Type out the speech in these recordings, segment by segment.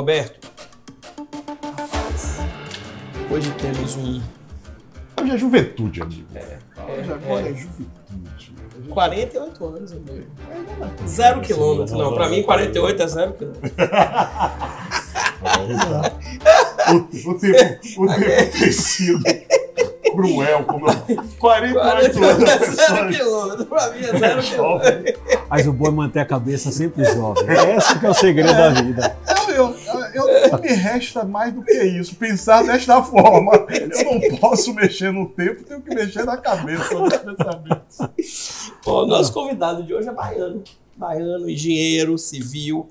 Roberto, hoje temos um... Hoje é juventude, amigo. Hoje agora é juventude. 48 anos, amigo. 0 quilômetro. Não, pra mim 48 é 0 quilômetro. O tempo tem sido cruel, como 48 anos. É 0 quilômetro, pra mim é 0 quilômetro. Mas o bom é manter a cabeça sempre jovem. Esse que é o segredo da vida. Eu não me resta mais do que isso, pensar desta forma. Eu não posso mexer no tempo, tenho que mexer na cabeça dos pensamentos. O nosso convidado de hoje é baiano. Baiano, engenheiro, civil,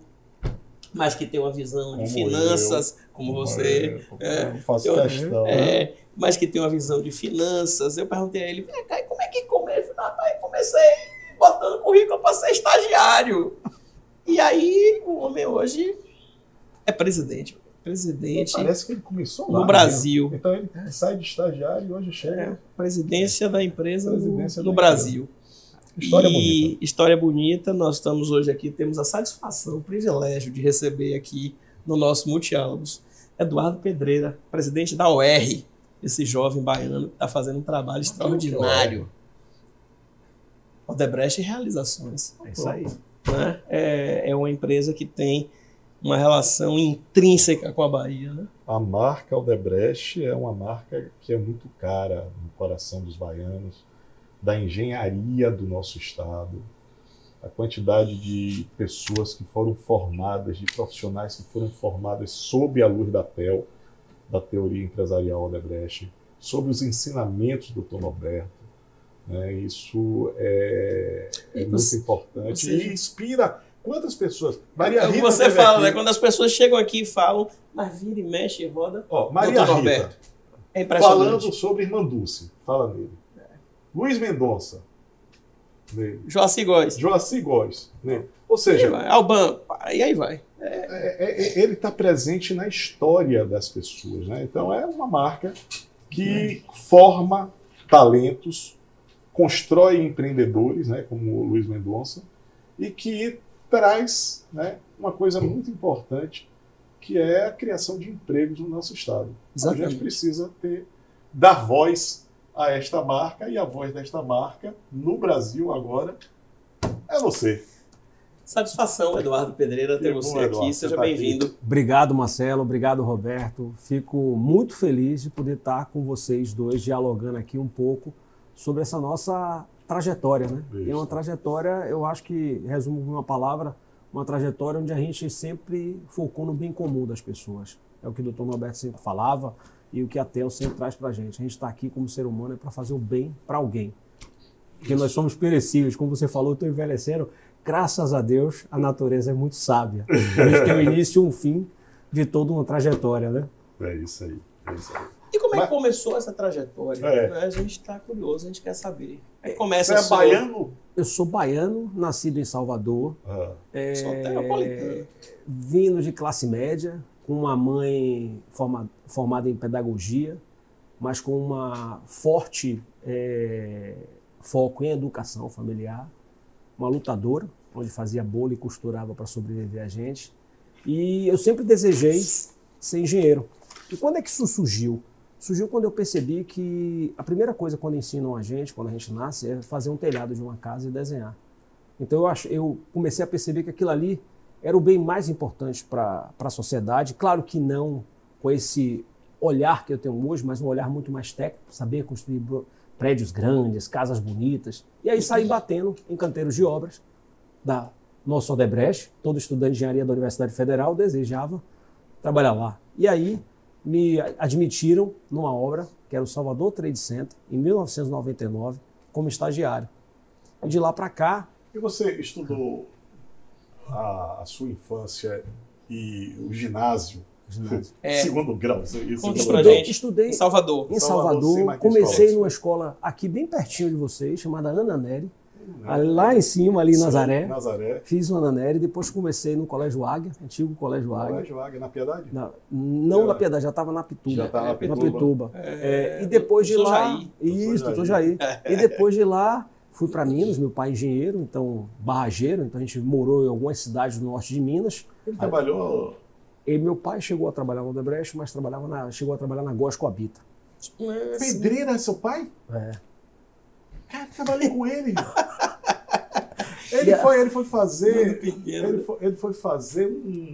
mas que tem uma visão de finanças, como você. Eu faço questão. Mas que tem uma visão de finanças. Eu perguntei a ele, como é que comecei? Comecei botando currículo para ser estagiário. E aí, o homem hoje é presidente. Parece que ele começou lá no Brasil. Então ele sai de estagiário e hoje chega. Presidência da empresa no da Brasil. História bonita. História bonita. Nós estamos hoje aqui, temos a satisfação, o privilégio de receber aqui no nosso Multiálogos Eduardo Pedreira, presidente da OR, esse jovem baiano que está fazendo um trabalho extraordinário. Odebrecht Realizações. É isso aí. Né? É uma empresa que tem uma relação intrínseca com a Bahia. Né? A marca Odebrecht é uma marca que é muito cara no coração dos baianos, da engenharia do nosso estado, a quantidade de pessoas que foram formadas, de profissionais que foram formadas sob a luz da TEL, da Teoria Empresarial Odebrecht, sobre os ensinamentos do Dr. Norberto. Né? Isso é muito importante e inspira quantas pessoas. Maria Rita, você fala, né? Quando as pessoas chegam aqui e falam, mas vira e mexe e roda. Maria Rita, Norberto. É impressionante. falando sobre Irmã Dulce, fala nele. Luiz Mendonça, nele. Joaci Góes, nele. Ou seja, Alban, e aí vai. Ele está presente na história das pessoas. Né? Então é uma marca que forma talentos, constrói empreendedores, né, como o Luiz Mendonça, e que traz, né, uma coisa muito importante, que é a criação de empregos no nosso estado. Exatamente. A gente precisa dar voz a esta marca, e a voz desta marca no Brasil agora é você. Satisfação, Eduardo Pedreira, ter você aqui. Eduardo, seja bem-vindo. Obrigado, Marcelo. Obrigado, Roberto. Fico muito feliz de poder estar com vocês dois, dialogando aqui um pouco sobre essa nossa trajetória, né? Isso. É uma trajetória, eu acho que, resumo em uma palavra, uma trajetória onde a gente sempre focou no bem comum das pessoas. É o que o Dr. Norberto sempre falava e o que a TEL sempre traz para a gente. A gente está aqui como ser humano para fazer o bem para alguém. Porque nós somos perecíveis, como você falou, eu estou envelhecendo. Graças a Deus, a natureza é muito sábia. A gente tem um início e um fim de toda uma trajetória, né? É isso aí. E como é que começou essa trajetória? A gente está curioso, a gente quer saber. Aí começa Você é baiano? Eu sou baiano, nascido em Salvador. Sou terrapolitano. Vindo de classe média, com uma mãe formada em pedagogia, mas com uma forte foco em educação familiar. Uma lutadora, onde fazia bolo e costurava para sobreviver a gente. E eu sempre desejei ser engenheiro. E quando é que isso surgiu? Surgiu quando eu percebi que a primeira coisa quando ensinam a gente, quando a gente nasce, é fazer um telhado de uma casa e desenhar. Então eu comecei a perceber que aquilo ali era o bem mais importante para a sociedade. Claro que não com esse olhar que eu tenho hoje, mas um olhar muito mais técnico, saber construir prédios grandes, casas bonitas. E aí saí batendo em canteiros de obras da nossa Odebrecht. Todo estudante de engenharia da Universidade Federal desejava trabalhar lá. E aí me admitiram numa obra que era o Salvador Trade Center, em 1999, como estagiário. E de lá para cá... E você estudou a sua infância e o ginásio? Segundo grau, isso. Estudei em Salvador. Em Salvador, comecei numa escola aqui bem pertinho de vocês, chamada Ana Nery, lá em cima, ali em Nazaré. Fiz o Ana Nery, depois comecei no Colégio Águia, antigo Colégio Águia. Colégio Águia, na Piedade? Não na Piedade, já estava na Pituba. Já estava na Pituba. E depois de lá... Isso, doutor Jair. E depois de lá, fui para Minas, meu pai é engenheiro, então barrageiro, então a gente morou em algumas cidades do norte de Minas. Ele trabalhou E meu pai chegou a trabalhar no Odebrecht, mas chegou a trabalhar na Gosco Habita. Pedreira é seu pai? É. Cara, trabalhei com ele. Ele foi fazer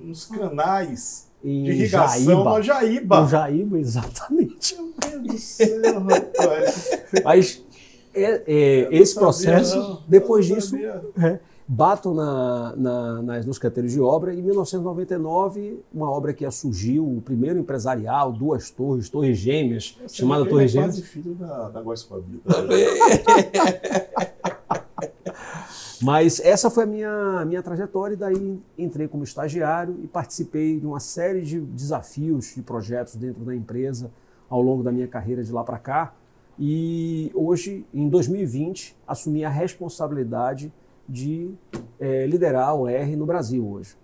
uns canais Em de irrigação na Jaíba. No Jaíba, exatamente. Meu Deus do céu, rapaz. Mas esse processo, não. depois Não disso, sabia. bato nos canteiros de obra. Em 1999, uma obra que surgiu, o primeiro empresarial, 2 torres gêmeas, chamada Torre Gêmeas. Quase filho da Gosco Habita. Mas essa foi a minha trajetória, e daí entrei como estagiário e participei de uma série de desafios, de projetos dentro da empresa ao longo da minha carreira de lá para cá. E hoje, em 2020, assumi a responsabilidade de liderar a OR no Brasil hoje.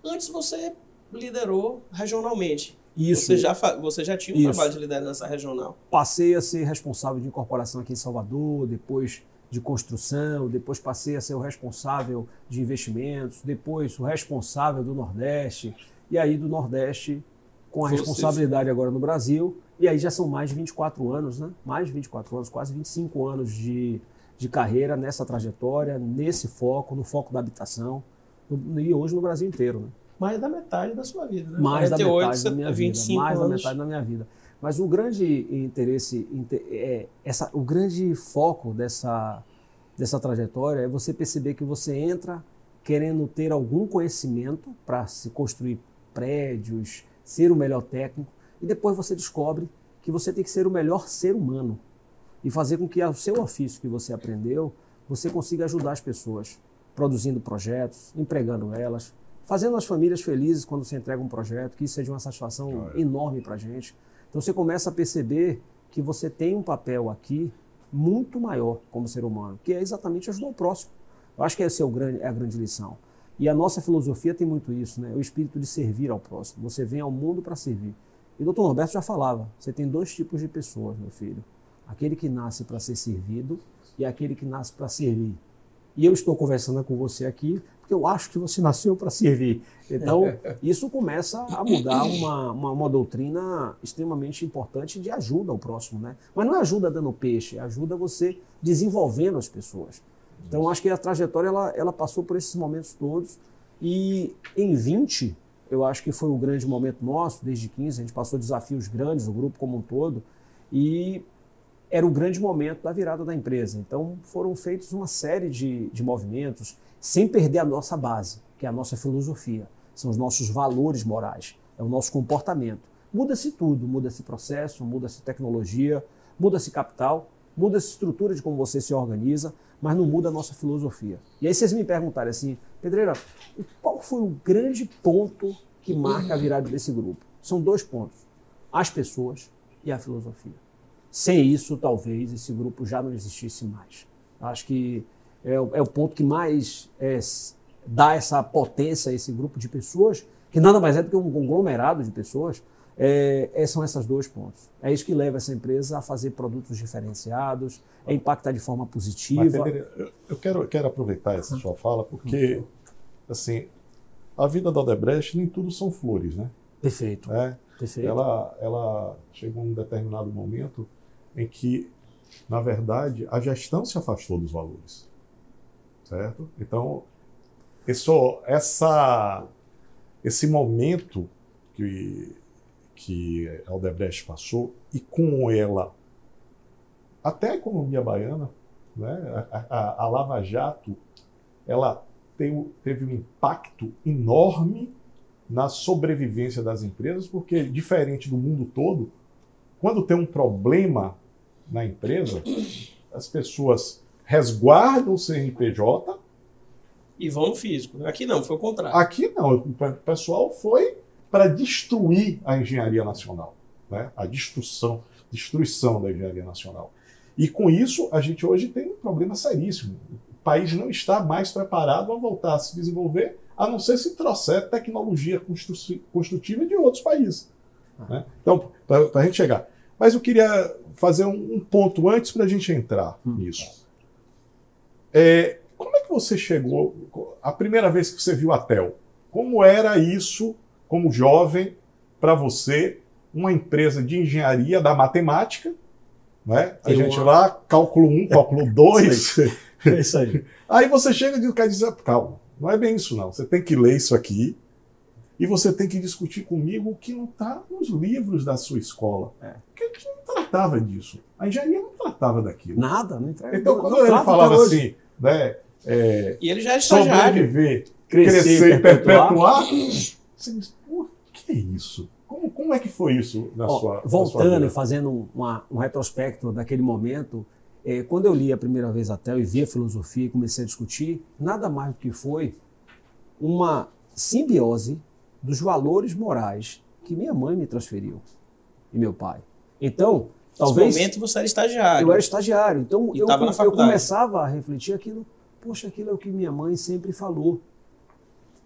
Antes você liderou regionalmente. Isso. Você já tinha um trabalho de liderança regional. Passei a ser responsável de incorporação aqui em Salvador, depois de construção, depois passei a ser o responsável de investimentos, depois o responsável do Nordeste, e aí do Nordeste com a responsabilidade agora no Brasil, e aí já são mais de 24 anos, né? Mais de 24 anos, quase 25 anos de carreira nessa trajetória, nesse foco, no foco da habitação, e hoje no Brasil inteiro, né? Mais da metade da sua vida, né? Mais 48, da metade da minha 25 vida, mais anos. da metade da minha vida. Mas o grande interesse, o grande foco dessa trajetória é você perceber que você entra querendo ter algum conhecimento para se construir prédios, ser o melhor técnico, e depois você descobre que você tem que ser o melhor ser humano e fazer com que o seu ofício que você aprendeu, você consiga ajudar as pessoas, produzindo projetos, empregando elas, fazendo as famílias felizes quando você entrega um projeto, que isso seja uma satisfação enorme para a gente. Então você começa a perceber que você tem um papel aqui muito maior como ser humano, que é exatamente ajudar o próximo. Eu acho que essa é a grande lição. E a nossa filosofia tem muito isso, né? O espírito de servir ao próximo. Você vem ao mundo para servir. E o Dr. Norberto já falava, você tem 2 tipos de pessoas, meu filho. Aquele que nasce para ser servido e aquele que nasce para servir. E eu estou conversando com você aqui porque eu acho que você nasceu para servir. Então, isso começa a mudar uma doutrina extremamente importante de ajuda ao próximo, né? Mas não é ajuda dando peixe, é ajuda você desenvolvendo as pessoas. Então, acho que a trajetória ela passou por esses momentos todos. E em 20, eu acho que foi o grande momento nosso, desde 15, a gente passou desafios grandes, o grupo como um todo, e era o grande momento da virada da empresa. Então, foram feitos uma série de movimentos, sem perder a nossa base, que é a nossa filosofia, são os nossos valores morais, é o nosso comportamento. Muda-se tudo, muda-se processo, muda-se tecnologia, muda-se capital, muda-se estrutura de como você se organiza, mas não muda a nossa filosofia. E aí vocês me perguntarem assim, Pedreira, qual foi o grande ponto que marca a virada desse grupo? São 2 pontos, as pessoas e a filosofia. Sem isso, talvez, esse grupo já não existisse mais. Acho que é o ponto que mais dá essa potência a esse grupo de pessoas, que nada mais é do que um conglomerado de pessoas, são esses 2 pontos. É isso que leva essa empresa a fazer produtos diferenciados, a impactar de forma positiva. Mas, eu quero aproveitar essa sua fala, porque assim, a vida da Odebrecht nem tudo são flores, né? Perfeito. Perfeito. Ela chegou a um determinado momento em que, na verdade, a gestão se afastou dos valores. Certo? Então, esse momento que a Odebrecht passou, e com ela até a economia baiana, né? A Lava Jato, ela teve um impacto enorme na sobrevivência das empresas, porque, diferente do mundo todo, quando tem um problema na empresa, as pessoas resguardam o CNPJ. E vão no físico. Aqui não, foi o contrário. Aqui não, o pessoal foi para destruir a engenharia nacional, né? A destruição da engenharia nacional. E com isso, a gente hoje tem um problema seríssimo. O país não está mais preparado a voltar a se desenvolver, a não ser se trouxer tecnologia construtiva de outros países. Né? Então, para a gente chegar. Mas eu queria fazer um ponto antes para a gente entrar nisso. Como é que você chegou, a primeira vez que você viu a TEL? Como era isso como jovem, para você, uma empresa de engenharia da matemática, né? A gente lá, cálculo 1, cálculo 2. É isso aí. Aí você chega e o cara diz, calma, não é bem isso não. Você tem que ler isso aqui e você tem que discutir comigo o que não está nos livros da sua escola. Porque a gente não tratava disso. A engenharia não tratava daquilo. Nada, não entrega. Então, quando ele falava assim, né, e ele já é estagiário. Sobreviver, crescer e perpetuar, você diz, pô, que é isso? Como é que foi isso na sua voltando e fazendo um retrospecto daquele momento, quando eu li a primeira vez a TEL e vi a filosofia e comecei a discutir, nada mais do que foi uma simbiose dos valores morais que minha mãe me transferiu e meu pai. Então, talvez... Nesse momento você era estagiário. Eu era estagiário. Então, eu começava a refletir aquilo. Poxa, aquilo é o que minha mãe sempre falou.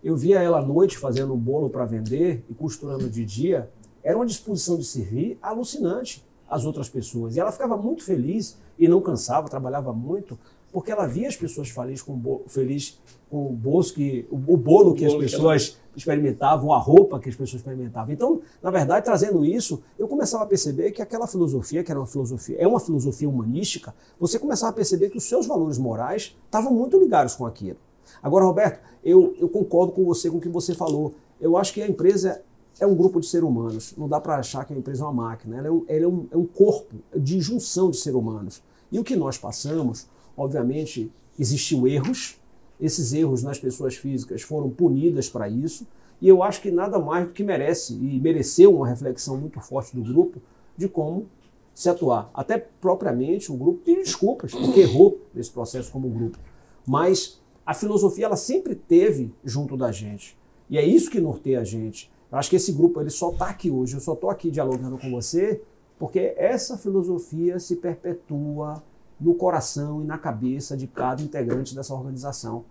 Eu via ela à noite fazendo um bolo para vender e costurando de dia. Era uma disposição de servir alucinante às outras pessoas. E ela ficava muito feliz e não cansava, trabalhava muito, porque ela via as pessoas felizes com o bolo que as pessoas experimentavam, a roupa que as pessoas experimentavam. Então, na verdade, trazendo isso, eu começava a perceber que aquela filosofia, que era uma filosofia humanística, você começava a perceber que os seus valores morais estavam muito ligados com aquilo. Agora, Roberto, eu concordo com você, com o que você falou. Eu acho que a empresa é um grupo de seres humanos. Não dá para achar que a empresa é uma máquina. Ela é um corpo de junção de seres humanos. E o que nós passamos, obviamente, existiu erros. Esses erros nas pessoas físicas foram punidas para isso. E eu acho que nada mais do que merece, e mereceu uma reflexão muito forte do grupo, de como se atuar. Até propriamente o grupo pediu desculpas, porque errou nesse processo como grupo. Mas a filosofia, ela sempre teve junto da gente. E é isso que norteia a gente. Eu acho que esse grupo ele só está aqui hoje, eu só estou aqui dialogando com você, porque essa filosofia se perpetua no coração e na cabeça de cada integrante dessa organização.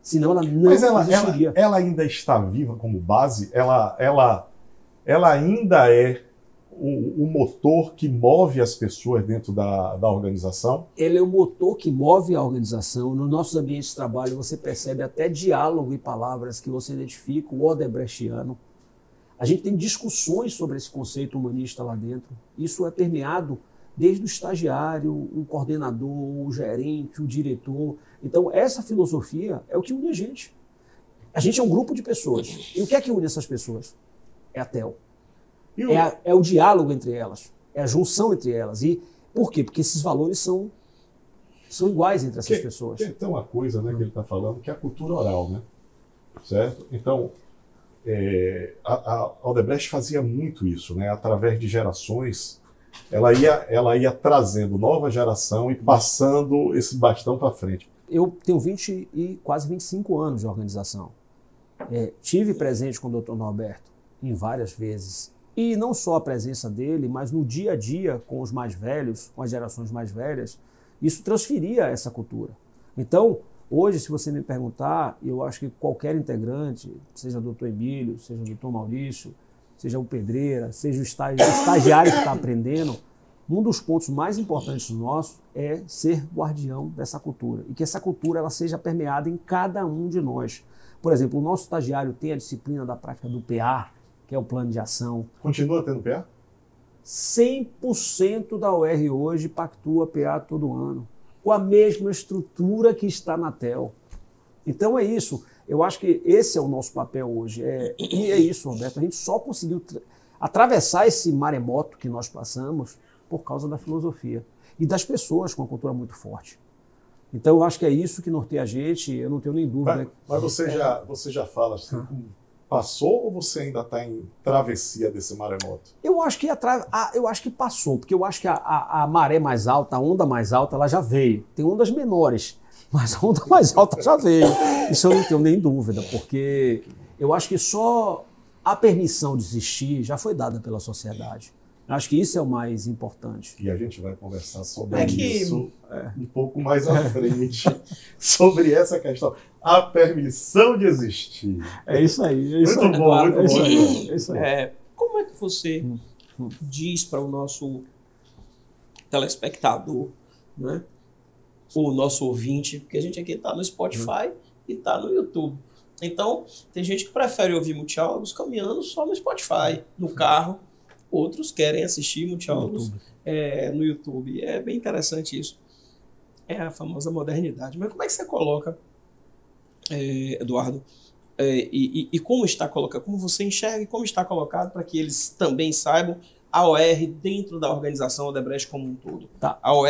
Senão ela não existiria. Ela ainda está viva como base? Ela ainda é o motor que move as pessoas dentro da organização? Ele é o motor que move a organização. Nos nossos ambientes de trabalho você percebe até diálogo e palavras que você identifica, o odebrechiano. A gente tem discussões sobre esse conceito humanista lá dentro. Isso é permeado desde o estagiário, o coordenador, o gerente, o diretor. Então, essa filosofia é o que une a gente. A gente é um grupo de pessoas. E o que é que une essas pessoas? É a TEL. É o diálogo entre elas. É a junção entre elas. E por quê? Porque esses valores são iguais entre essas pessoas. Tem uma coisa, né, que ele está falando, que é a cultura oral, né? Certo? Então, a Odebrecht fazia muito isso, né? Através de gerações, ela ia trazendo nova geração e passando esse bastão para frente. Eu tenho quase 25 anos de organização. Tive presente com o Dr. Norberto em várias vezes. E não só a presença dele, mas no dia a dia com os mais velhos, com as gerações mais velhas, isso transferia essa cultura. Então, hoje, se você me perguntar, eu acho que qualquer integrante, seja o Dr. Emílio, seja o Dr. Maurício, seja o Pedreira, seja o estagiário que está aprendendo, um dos pontos mais importantes nosso é ser guardião dessa cultura. E que essa cultura ela seja permeada em cada um de nós. Por exemplo, o nosso estagiário tem a disciplina da prática do PA, que é o plano de ação. Continua tendo PA? 100% da UR hoje pactua PA todo ano, com a mesma estrutura que está na TEL. Então é isso. Eu acho que esse é o nosso papel hoje. E é isso, Roberto. A gente só conseguiu atravessar esse maremoto que nós passamos por causa da filosofia e das pessoas com uma cultura muito forte. Então eu acho que é isso que norteia a gente, eu não tenho nem dúvida. Mas você já fala assim, passou ou você ainda está em travessia desse maremoto? Eu acho que passou, porque eu acho que a maré mais alta, a onda mais alta, ela já veio. Tem ondas menores, mas a onda mais alta já veio. Isso eu não tenho nem dúvida, porque eu acho que só a permissão de existir já foi dada pela sociedade. Eu acho que isso é o mais importante. E a gente vai conversar sobre isso um pouco mais à frente, sobre essa questão. A permissão de existir. É isso aí. Muito bom. É isso aí. Como é que você diz para o nosso telespectador, né, o nosso ouvinte, porque a gente aqui está no Spotify e está no YouTube, Então, tem gente que prefere ouvir Multiálogos caminhando só no Spotify, no carro. Outros querem assistir Multiálogos no YouTube. É bem interessante isso. É a famosa modernidade. Mas como é que você coloca, Eduardo, e como está colocado, como você enxerga e como está colocado para que eles também saibam a OR dentro da organização Odebrecht como um todo? Tá. A OR,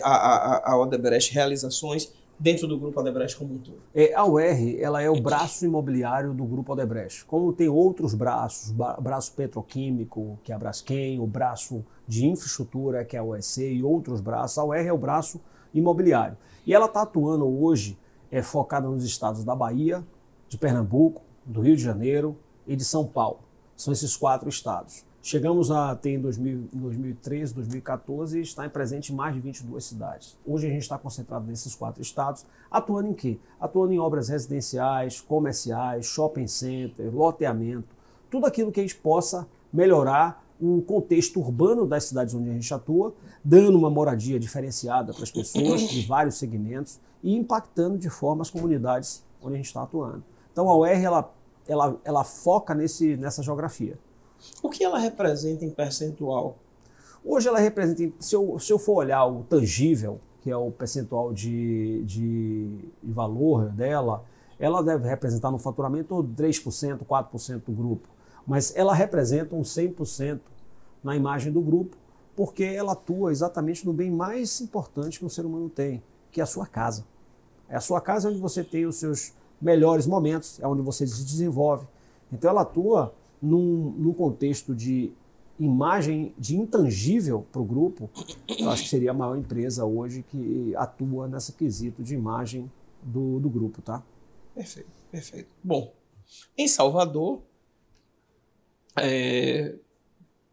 a Odebrecht Realizações dentro do Grupo Odebrecht como um todo. A OR, ela é o braço imobiliário do Grupo Odebrecht. Como tem outros braços, braço petroquímico, que é a Braskem, o braço de infraestrutura, que é a OEC, e outros braços, a OR é o braço imobiliário. E ela está atuando hoje, focada nos estados da Bahia, de Pernambuco, do Rio de Janeiro e de São Paulo. São esses 4 estados. Chegamos a ter em 2013, 2014 e está presente em mais de 22 cidades. Hoje a gente está concentrado nesses 4 estados, atuando em quê? Atuando em obras residenciais, comerciais, shopping center, loteamento, tudo aquilo que a gente possa melhorar o contexto urbano das cidades onde a gente atua, dando uma moradia diferenciada para as pessoas de vários segmentos e impactando de forma as comunidades onde a gente está atuando. Então a OR ela foca nessa geografia. O que ela representa em percentual? Hoje ela representa, se eu for olhar o tangível, que é o percentual de valor dela, ela deve representar no faturamento 3%, 4% do grupo. Mas ela representa uns 100% na imagem do grupo, porque ela atua exatamente no bem mais importante que um ser humano tem, que é a sua casa. É a sua casa onde você tem os seus melhores momentos, é onde você se desenvolve. Então ela atua num contexto de imagem de intangível para o grupo. Eu acho que seria a maior empresa hoje que atua nesse quesito de imagem do grupo, tá? Perfeito, perfeito. Bom, em Salvador,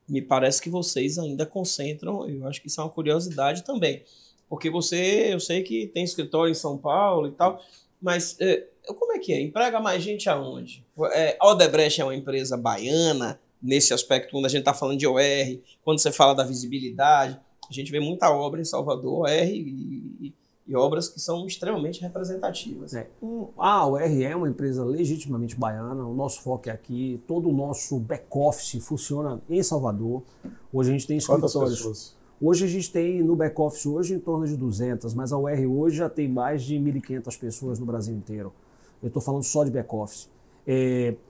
me parece que vocês ainda concentram, eu acho que isso é uma curiosidade também, porque eu sei que tem escritório em São Paulo e tal, mas como é que é? Emprega mais gente aonde? A Odebrecht é uma empresa baiana, nesse aspecto, quando a gente está falando de OR, quando você fala da visibilidade, a gente vê muita obra em Salvador, OR e obras que são extremamente representativas. A OR é uma empresa legitimamente baiana, o nosso foco é aqui, todo o nosso back-office funciona em Salvador. Hoje a gente tem escritórios. Quantas pessoas? Hoje a gente tem no back-office hoje em torno de 200, mas a OR hoje já tem mais de 1.500 pessoas no Brasil inteiro. Eu estou falando só de back-office.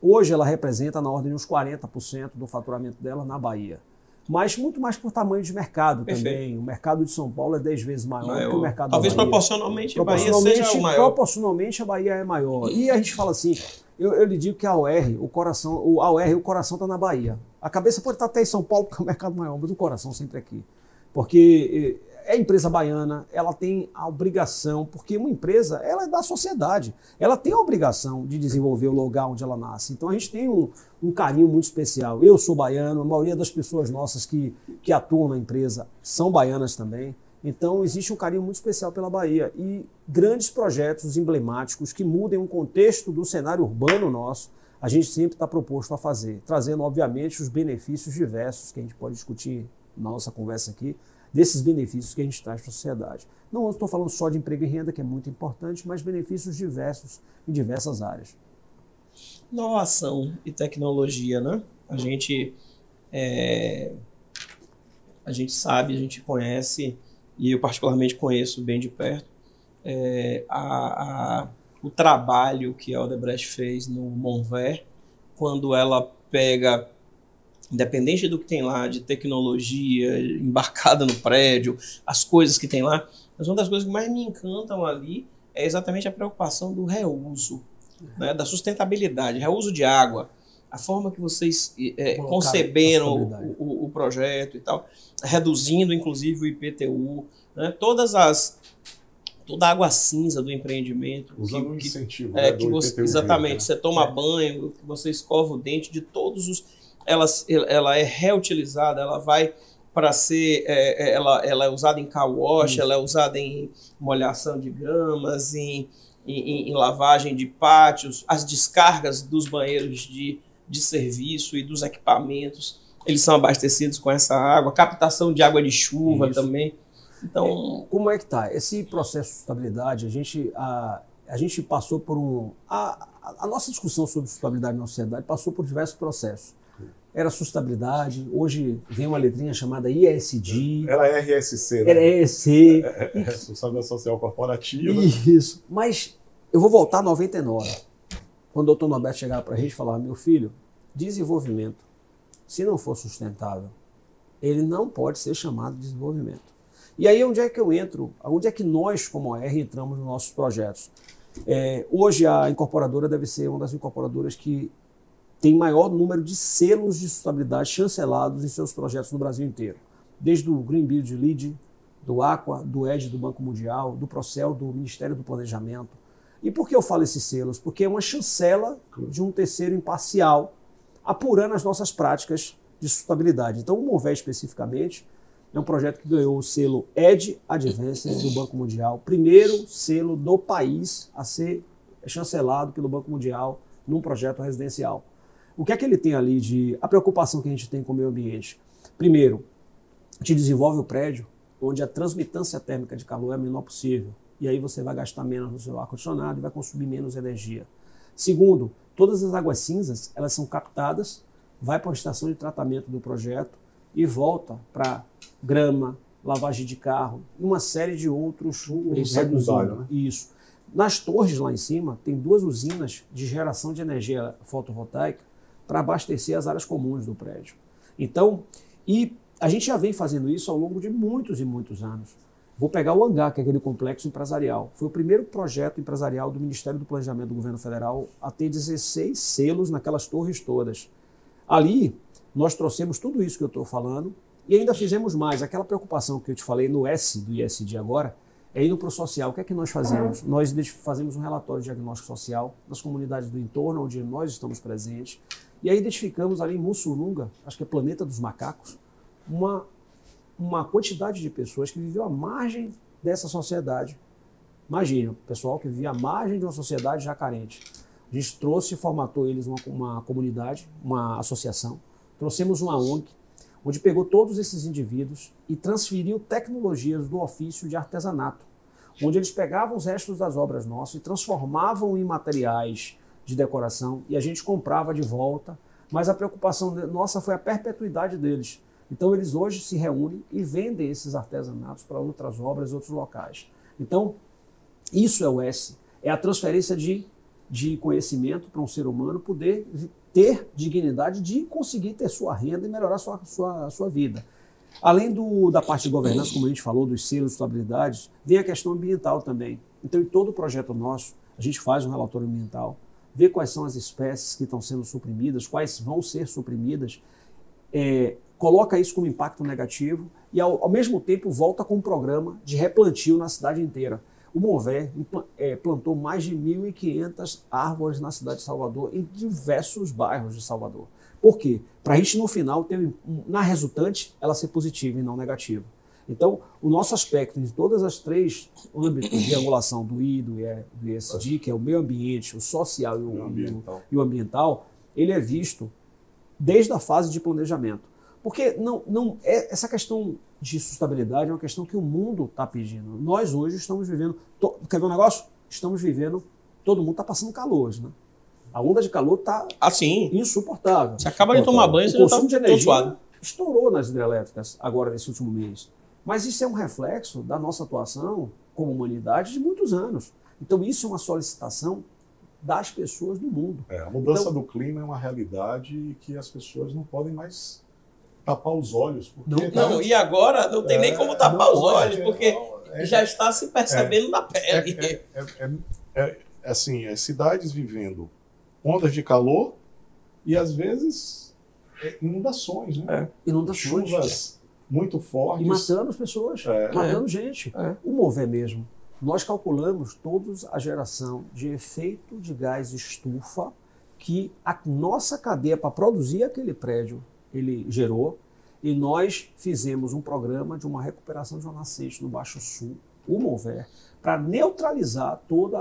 Hoje ela representa na ordem de uns 40% do faturamento dela na Bahia. Mas muito mais por tamanho de mercado. Perfeito. Também. O mercado de São Paulo é 10 vezes maior que o mercado da Bahia. Talvez proporcionalmente a Bahia seja o maior. Proporcionalmente a Bahia é maior. E a gente fala assim, eu lhe digo que a OR, o coração está na Bahia. A cabeça pode estar até em São Paulo, porque é o mercado maior, mas o coração sempre aqui. Porque é empresa baiana, ela tem a obrigação, porque uma empresa, ela é da sociedade, ela tem a obrigação de desenvolver o lugar onde ela nasce. Então a gente tem um carinho muito especial. Eu sou baiano, a maioria das pessoas nossas que atuam na empresa são baianas também. Então existe um carinho muito especial pela Bahia e grandes projetos emblemáticos que mudem o contexto do cenário urbano nosso, a gente sempre está proposto a fazer, trazendo obviamente os benefícios diversos que a gente pode discutir na nossa conversa aqui, desses benefícios que a gente traz para a sociedade. Não estou falando só de emprego e renda, que é muito importante, mas benefícios diversos em diversas áreas. Inovação e tecnologia, né? A gente sabe, a gente conhece, e eu particularmente conheço bem de perto, o trabalho que a Odebrecht fez no Monver, quando ela pega, independente do que tem lá de tecnologia embarcada no prédio, as coisas que tem lá, mas uma das coisas que mais me encantam ali é exatamente a preocupação do reuso, né, da sustentabilidade, reuso de água, a forma que vocês conceberam o projeto e tal, reduzindo inclusive o IPTU, né, toda a água cinza do empreendimento. Usando um incentivo. Exatamente, você toma banho, que você escova o dente de todos os... Ela é reutilizada, ela vai para ser... ela é usada em car wash, ela é usada em molhação de gramas, em lavagem de pátios, as descargas dos banheiros de serviço e dos equipamentos, eles são abastecidos com essa água, captação de água de chuva também. Então, como é que tá? Esse processo de sustentabilidade, a gente passou por a nossa discussão sobre sustentabilidade na sociedade passou por diversos processos. Era sustentabilidade, hoje vem uma letrinha chamada ISD. Era RSC, né? Era ESG. Responsabilidade Social Corporativa. Isso. Mas eu vou voltar a 99. Quando o doutor Norberto chegava para a gente e falava, meu filho, desenvolvimento, se não for sustentável, ele não pode ser chamado de desenvolvimento. E aí onde é que eu entro? Onde é que nós, como OER, entramos nos nossos projetos? Hoje a incorporadora deve ser uma das incorporadoras que tem maior número de selos de sustentabilidade chancelados em seus projetos no Brasil inteiro. Desde o Green Build Lead, do Aqua, do EDGE do Banco Mundial, do Procel, do Ministério do Planejamento. E por que eu falo esses selos? Porque é uma chancela de um terceiro imparcial apurando as nossas práticas de sustentabilidade. Então, o Mover especificamente é um projeto que ganhou o selo EDGE Advances do Banco Mundial, primeiro selo do país a ser chancelado pelo Banco Mundial num projeto residencial. O que é que ele tem ali a preocupação que a gente tem com o meio ambiente? Primeiro, a gente desenvolve o prédio onde a transmitância térmica de calor é a menor possível. E aí você vai gastar menos no seu ar-condicionado e vai consumir menos energia. Segundo, todas as águas cinzas, elas são captadas, vai para a estação de tratamento do projeto e volta para grama, lavagem de carro e uma série de outros secundário, né? Isso. Nas torres lá em cima, tem 2 usinas de geração de energia fotovoltaica para abastecer as áreas comuns do prédio. Então, e a gente já vem fazendo isso ao longo de muitos e muitos anos. Vou pegar o hangar, que é aquele complexo empresarial. Foi o primeiro projeto empresarial do Ministério do Planejamento do Governo Federal a ter 16 selos naquelas torres todas. Ali, nós trouxemos tudo isso que eu estou falando e ainda fizemos mais. Aquela preocupação que eu te falei no S do ISD agora, é indo para o social. O que é que nós fazemos? Nós fazemos um relatório de diagnóstico social nas comunidades do entorno, onde nós estamos presentes, e aí identificamos ali em Mussurunga, acho que é Planeta dos Macacos, uma quantidade de pessoas que viveu à margem dessa sociedade. Imagina, o pessoal que vivia à margem de uma sociedade já carente. A gente trouxe e formatou eles uma comunidade, uma associação, trouxemos uma ONG, onde pegou todos esses indivíduos e transferiu tecnologias do ofício de artesanato, onde eles pegavam os restos das obras nossas e transformavam em materiais de decoração e a gente comprava de volta, mas a preocupação nossa foi a perpetuidade deles. Então eles hoje se reúnem e vendem esses artesanatos para outras obras e outros locais. Então, isso é o S, é a transferência de conhecimento para um ser humano poder ter dignidade de conseguir ter sua renda e melhorar sua vida. Além da parte de governança, como a gente falou, dos selos de sustentabilidade, vem a questão ambiental também. Então, em todo projeto nosso, a gente faz um relatório ambiental, vê quais são as espécies que estão sendo suprimidas, quais vão ser suprimidas, coloca isso como impacto negativo e, ao mesmo tempo, volta com um programa de replantio na cidade inteira. O Mover plantou mais de 1.500 árvores na cidade de Salvador, em diversos bairros de Salvador. Por quê? Para a gente, no final, na resultante, ela ser positiva e não negativa. Então, o nosso aspecto em todas as 3 âmbitos de angulação do I, do ESG, que é o meio ambiente, o social e o ambiental, ele é visto desde a fase de planejamento. Porque essa questão de sustentabilidade é uma questão que o mundo está pedindo. Nós hoje estamos vivendo... Quer ver um negócio? Estamos vivendo... Todo mundo está passando calor hoje, né? A onda de calor está insuportável. Você acaba de tomar banho, você já está de energia estourou nas hidrelétricas agora nesse último mês. Mas isso é um reflexo da nossa atuação como humanidade de muitos anos. Então isso é uma solicitação das pessoas do mundo. A mudança do clima é uma realidade que as pessoas não podem mais tapar os olhos. Porque e agora não tem nem como tapar os olhos, porque já está se percebendo na pele. Assim, as cidades vivendo ondas de calor e, às vezes, inundações, né? Inundações. Chuvas muito fortes. E matando as pessoas, matando gente. O Mover mesmo. Nós calculamos toda a geração de efeito de gás estufa que a nossa cadeia para produzir aquele prédio ele gerou, e nós fizemos um programa de uma recuperação de uma nascente no Baixo Sul, o Mover, para neutralizar toda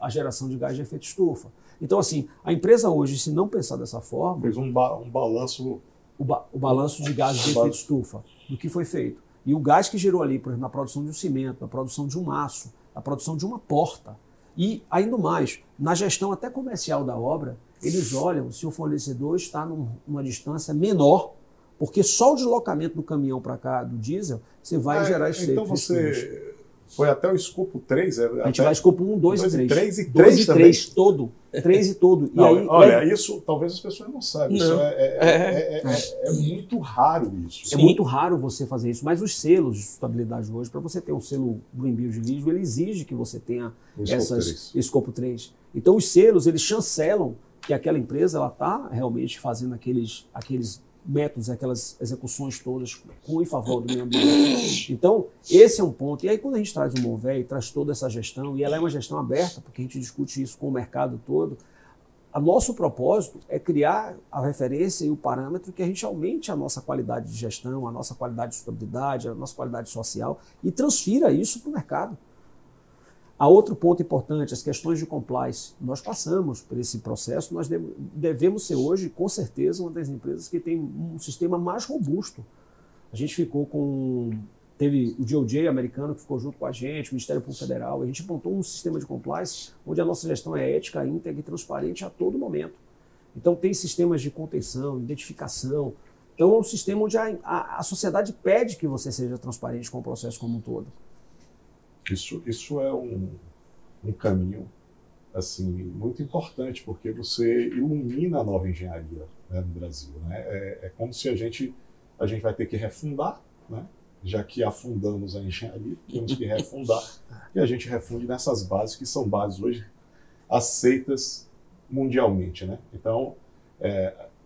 a geração de gás de efeito estufa. Então, assim, a empresa hoje, se não pensar dessa forma... Fez um balanço... O balanço de gás de efeito estufa, do que foi feito. E o gás que gerou ali, por exemplo, na produção de um cimento, na produção de um aço, na produção de uma porta. E, ainda mais, na gestão até comercial da obra, eles olham se o fornecedor está numa distância menor, porque só o deslocamento do caminhão para cá, do diesel, você vai gerar esse Então você foi até o escopo 3? A gente vai escopo 1, 2 e 3. 3 e 2 3 e também? 3 todo. 3 e todo. Não, e aí, olha, isso talvez as pessoas não saibam. Não. Isso é muito raro isso. é muito raro você fazer isso, mas os selos de sustentabilidade hoje, para você ter um selo Green Build Visgo, ele exige que você tenha O escopo 3. escopo 3. Então os selos, eles chancelam que aquela empresa ela está realmente fazendo aqueles métodos, aquelas execuções todas com em favor do meio ambiente. Então, esse é um ponto. E aí, quando a gente traz o Monvel, traz toda essa gestão, e ela é uma gestão aberta, porque a gente discute isso com o mercado todo, o nosso propósito é criar a referência e o parâmetro que a gente aumente a nossa qualidade de gestão, a nossa qualidade de sustentabilidade, a nossa qualidade social e transfira isso para o mercado. Há outro ponto importante, as questões de compliance. Nós passamos por esse processo, nós devemos ser hoje, com certeza, uma das empresas que tem um sistema mais robusto. A gente ficou teve o DOJ americano que ficou junto com a gente, o Ministério Público Federal, a gente montou um sistema de compliance onde a nossa gestão é ética, íntegra e transparente a todo momento. Então tem sistemas de contenção, identificação. Então é um sistema onde a sociedade pede que você seja transparente com o processo como um todo. Isso é um caminho assim, muito importante, porque você ilumina a nova engenharia, né, no Brasil. Né? É como se a gente vai ter que refundar, né? Já que afundamos a engenharia, temos que refundar. E a gente refunde nessas bases, que são bases hoje aceitas mundialmente. Né? Então,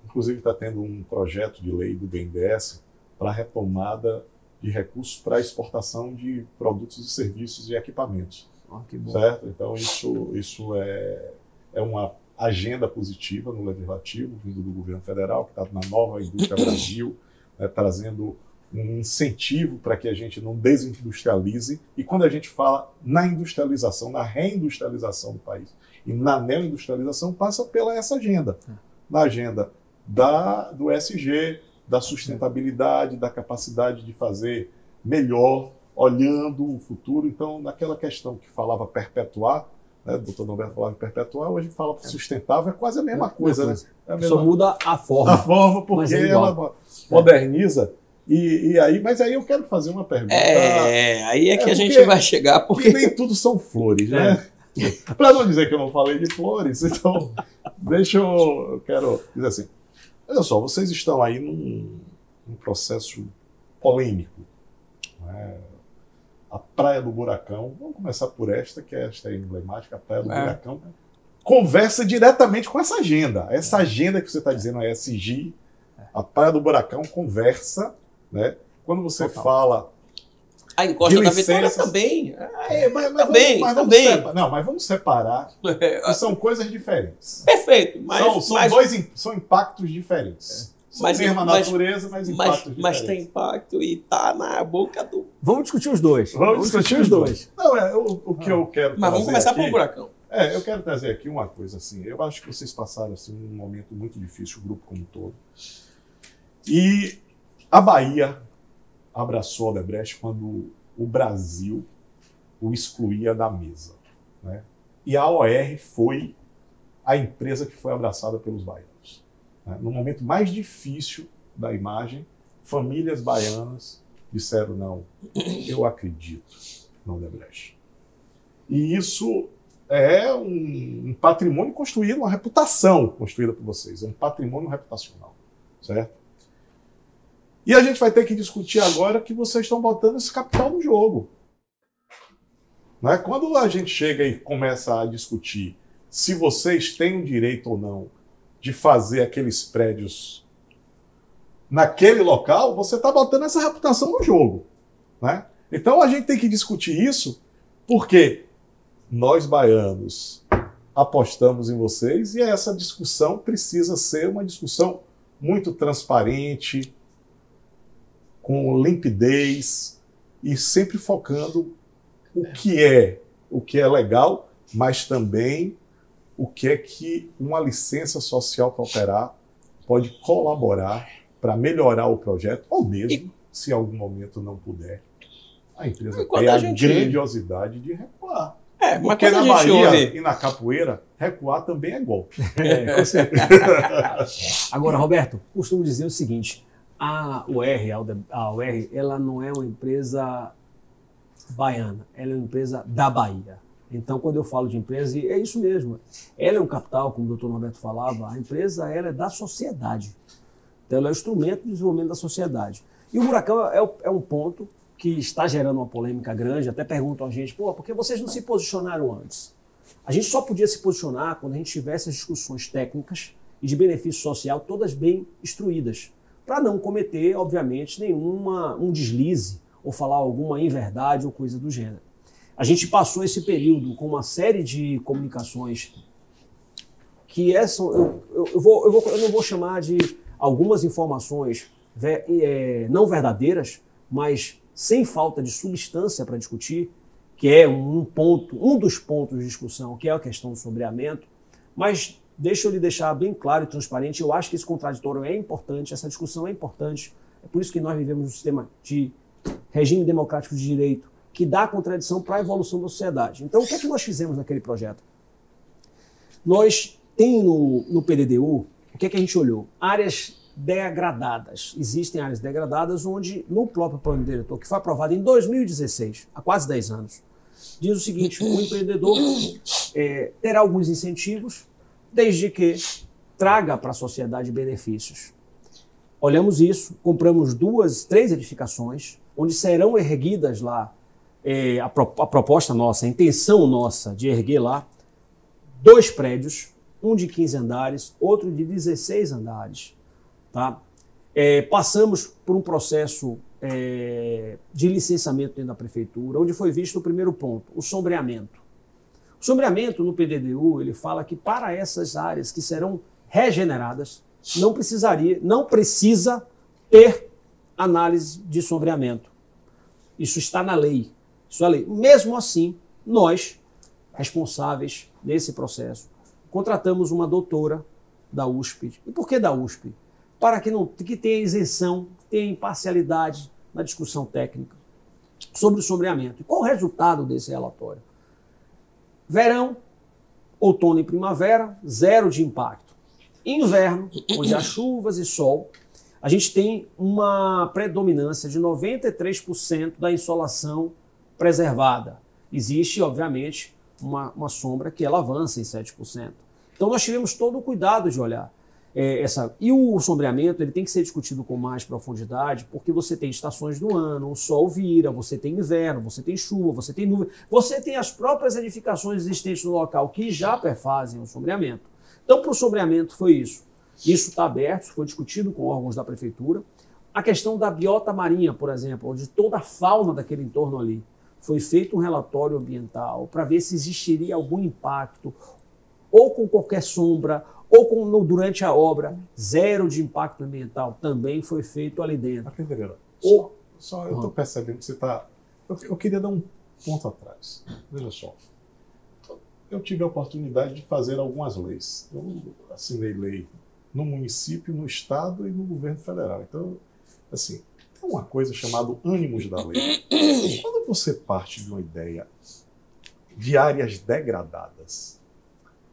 inclusive está tendo um projeto de lei do BNDES para a retomada de recursos para exportação de produtos e serviços e equipamentos. Que bom. Certo? Então, isso é uma agenda positiva no Legislativo, vindo do governo federal, que está na nova Indústria Brasil, né, trazendo um incentivo para que a gente não desindustrialize. E quando a gente fala na industrialização, na reindustrialização do país e na neoindustrialização, passa pela essa agenda. Na agenda do ESG, da sustentabilidade, da capacidade de fazer melhor, olhando o futuro. Então, naquela questão que falava perpetuar, né, o doutor Norberto falava em perpetuar, hoje fala sustentável, é quase a mesma coisa. Né? É a mesma... Só muda a forma. A forma, porque ela moderniza. Mas aí eu quero fazer uma pergunta. Aí é que a gente vai chegar, porque nem tudo são flores, né? Para não dizer que eu não falei de flores, então eu quero dizer assim, olha só, vocês estão aí num processo polêmico. Né? A Praia do Buracão, vamos começar por esta, que esta é emblemática, a Praia do Buracão, conversa diretamente com essa agenda. Essa agenda que você está dizendo, a ESG, a Praia do Buracão conversa, né? Quando você fala... A Encosta da Vitória também. Mas vamos separar, que são coisas diferentes. Perfeito. São impactos diferentes. São a mesma natureza, mas impactos diferentes. Mas tem impacto e tá na boca do... Vamos discutir os dois. Vamos discutir os dois. Não, o que eu quero Mas vamos começar pelo Buracão. Eu quero trazer aqui uma coisa assim. Eu acho que vocês passaram assim, um momento muito difícil, o grupo como um todo. E a Bahia abraçou a Odebrecht quando o Brasil o excluía da mesa. Né? E a OR foi a empresa que foi abraçada pelos baianos. Né? No momento mais difícil da imagem, famílias baianas disseram, não, eu acredito na Odebrecht. E isso é um patrimônio construído, uma reputação construída por vocês, é um patrimônio reputacional, certo? E a gente vai ter que discutir agora que vocês estão botando esse capital no jogo. Né? Quando a gente chega e começa a discutir se vocês têm o direito ou não de fazer aqueles prédios naquele local, você está botando essa reputação no jogo. Né? Então a gente tem que discutir isso porque nós, baianos, apostamos em vocês e essa discussão precisa ser uma discussão muito transparente, com limpidez e sempre focando o que é legal, mas também o que é que uma licença social para operar pode colaborar para melhorar o projeto, ou mesmo, se em algum momento não puder, a empresa tem a grandiosidade de recuar. Mas Porque quando na a gente Bahia ouve... e na capoeira, recuar também é golpe. Com certeza. Agora, Roberto, costumo dizer o seguinte, a UR, ela não é uma empresa baiana, ela é uma empresa da Bahia. Então, quando eu falo de empresa, é isso mesmo. Ela é um capital, como o doutor Roberto falava, a empresa ela é da sociedade. Então, ela é o instrumento de desenvolvimento da sociedade. E o Buracão é um ponto que está gerando uma polêmica grande. Até perguntam a gente, por que vocês não se posicionaram antes? A gente só podia se posicionar quando a gente tivesse as discussões técnicas e de benefício social todas bem instruídas, para não cometer, obviamente, um deslize ou falar alguma inverdade ou coisa do gênero. A gente passou esse período com uma série de comunicações que eu não vou chamar de algumas informações não verdadeiras, mas sem falta de substância para discutir, que é um dos pontos de discussão, que é a questão do sombreamento. Mas deixa eu lhe deixar bem claro e transparente, eu acho que esse contraditório é importante, essa discussão é importante. É por isso que nós vivemos um sistema de regime democrático de direito, que dá contradição para a evolução da sociedade. Então, o que é que nós fizemos naquele projeto? Nós tem no PDDU, o que é que a gente olhou? Áreas degradadas. Existem áreas degradadas onde, no próprio plano diretor, que foi aprovado em 2016, há quase 10 anos, diz o seguinte, o empreendedor terá alguns incentivos, desde que traga para a sociedade benefícios. Olhamos isso, compramos 3 edificações, onde serão erguidas lá, a proposta nossa, a intenção nossa de erguer lá, 2 prédios, um de 15 andares, outro de 16 andares. Tá? Passamos por um processo de licenciamento dentro da prefeitura, onde foi visto o primeiro ponto, o sombreamento. O sombreamento no PDDU, ele fala que para essas áreas que serão regeneradas, não precisa ter análise de sombreamento. Isso está na lei. Isso é a lei. Mesmo assim, nós, responsáveis nesse processo, contratamos uma doutora da USP. E por que da USP? Para que tenha isenção, tenha imparcialidade na discussão técnica sobre o sombreamento. E qual o resultado desse relatório? Verão, outono e primavera, 0 de impacto. Inverno, onde há chuvas e sol, a gente tem uma predominância de 93% da insolação preservada. Existe, obviamente, uma sombra que ela avança em 7%. Então nós tivemos todo o cuidado de olhar e o sombreamento ele tem que ser discutido com mais profundidade, porque você tem estações do ano, o sol vira, você tem inverno, você tem chuva, você tem nuvem, você tem as próprias edificações existentes no local que já perfazem o sombreamento. Então, para o sombreamento foi isso. Isso está aberto, foi discutido com órgãos da prefeitura. A questão da biota marinha, por exemplo, onde toda a fauna daquele entorno ali, foi feito um relatório ambiental para ver se existiria algum impacto, ou com qualquer sombra, ou durante a obra, 0 de impacto ambiental também foi feito ali dentro. Eu estou percebendo que você está... Eu queria dar um ponto atrás. Veja só. Eu tive a oportunidade de fazer algumas leis. Eu assinei lei no município, no estado e no governo federal. Então, assim, tem uma coisa chamada ânimos da lei. Quando você parte de uma ideia de áreas degradadas,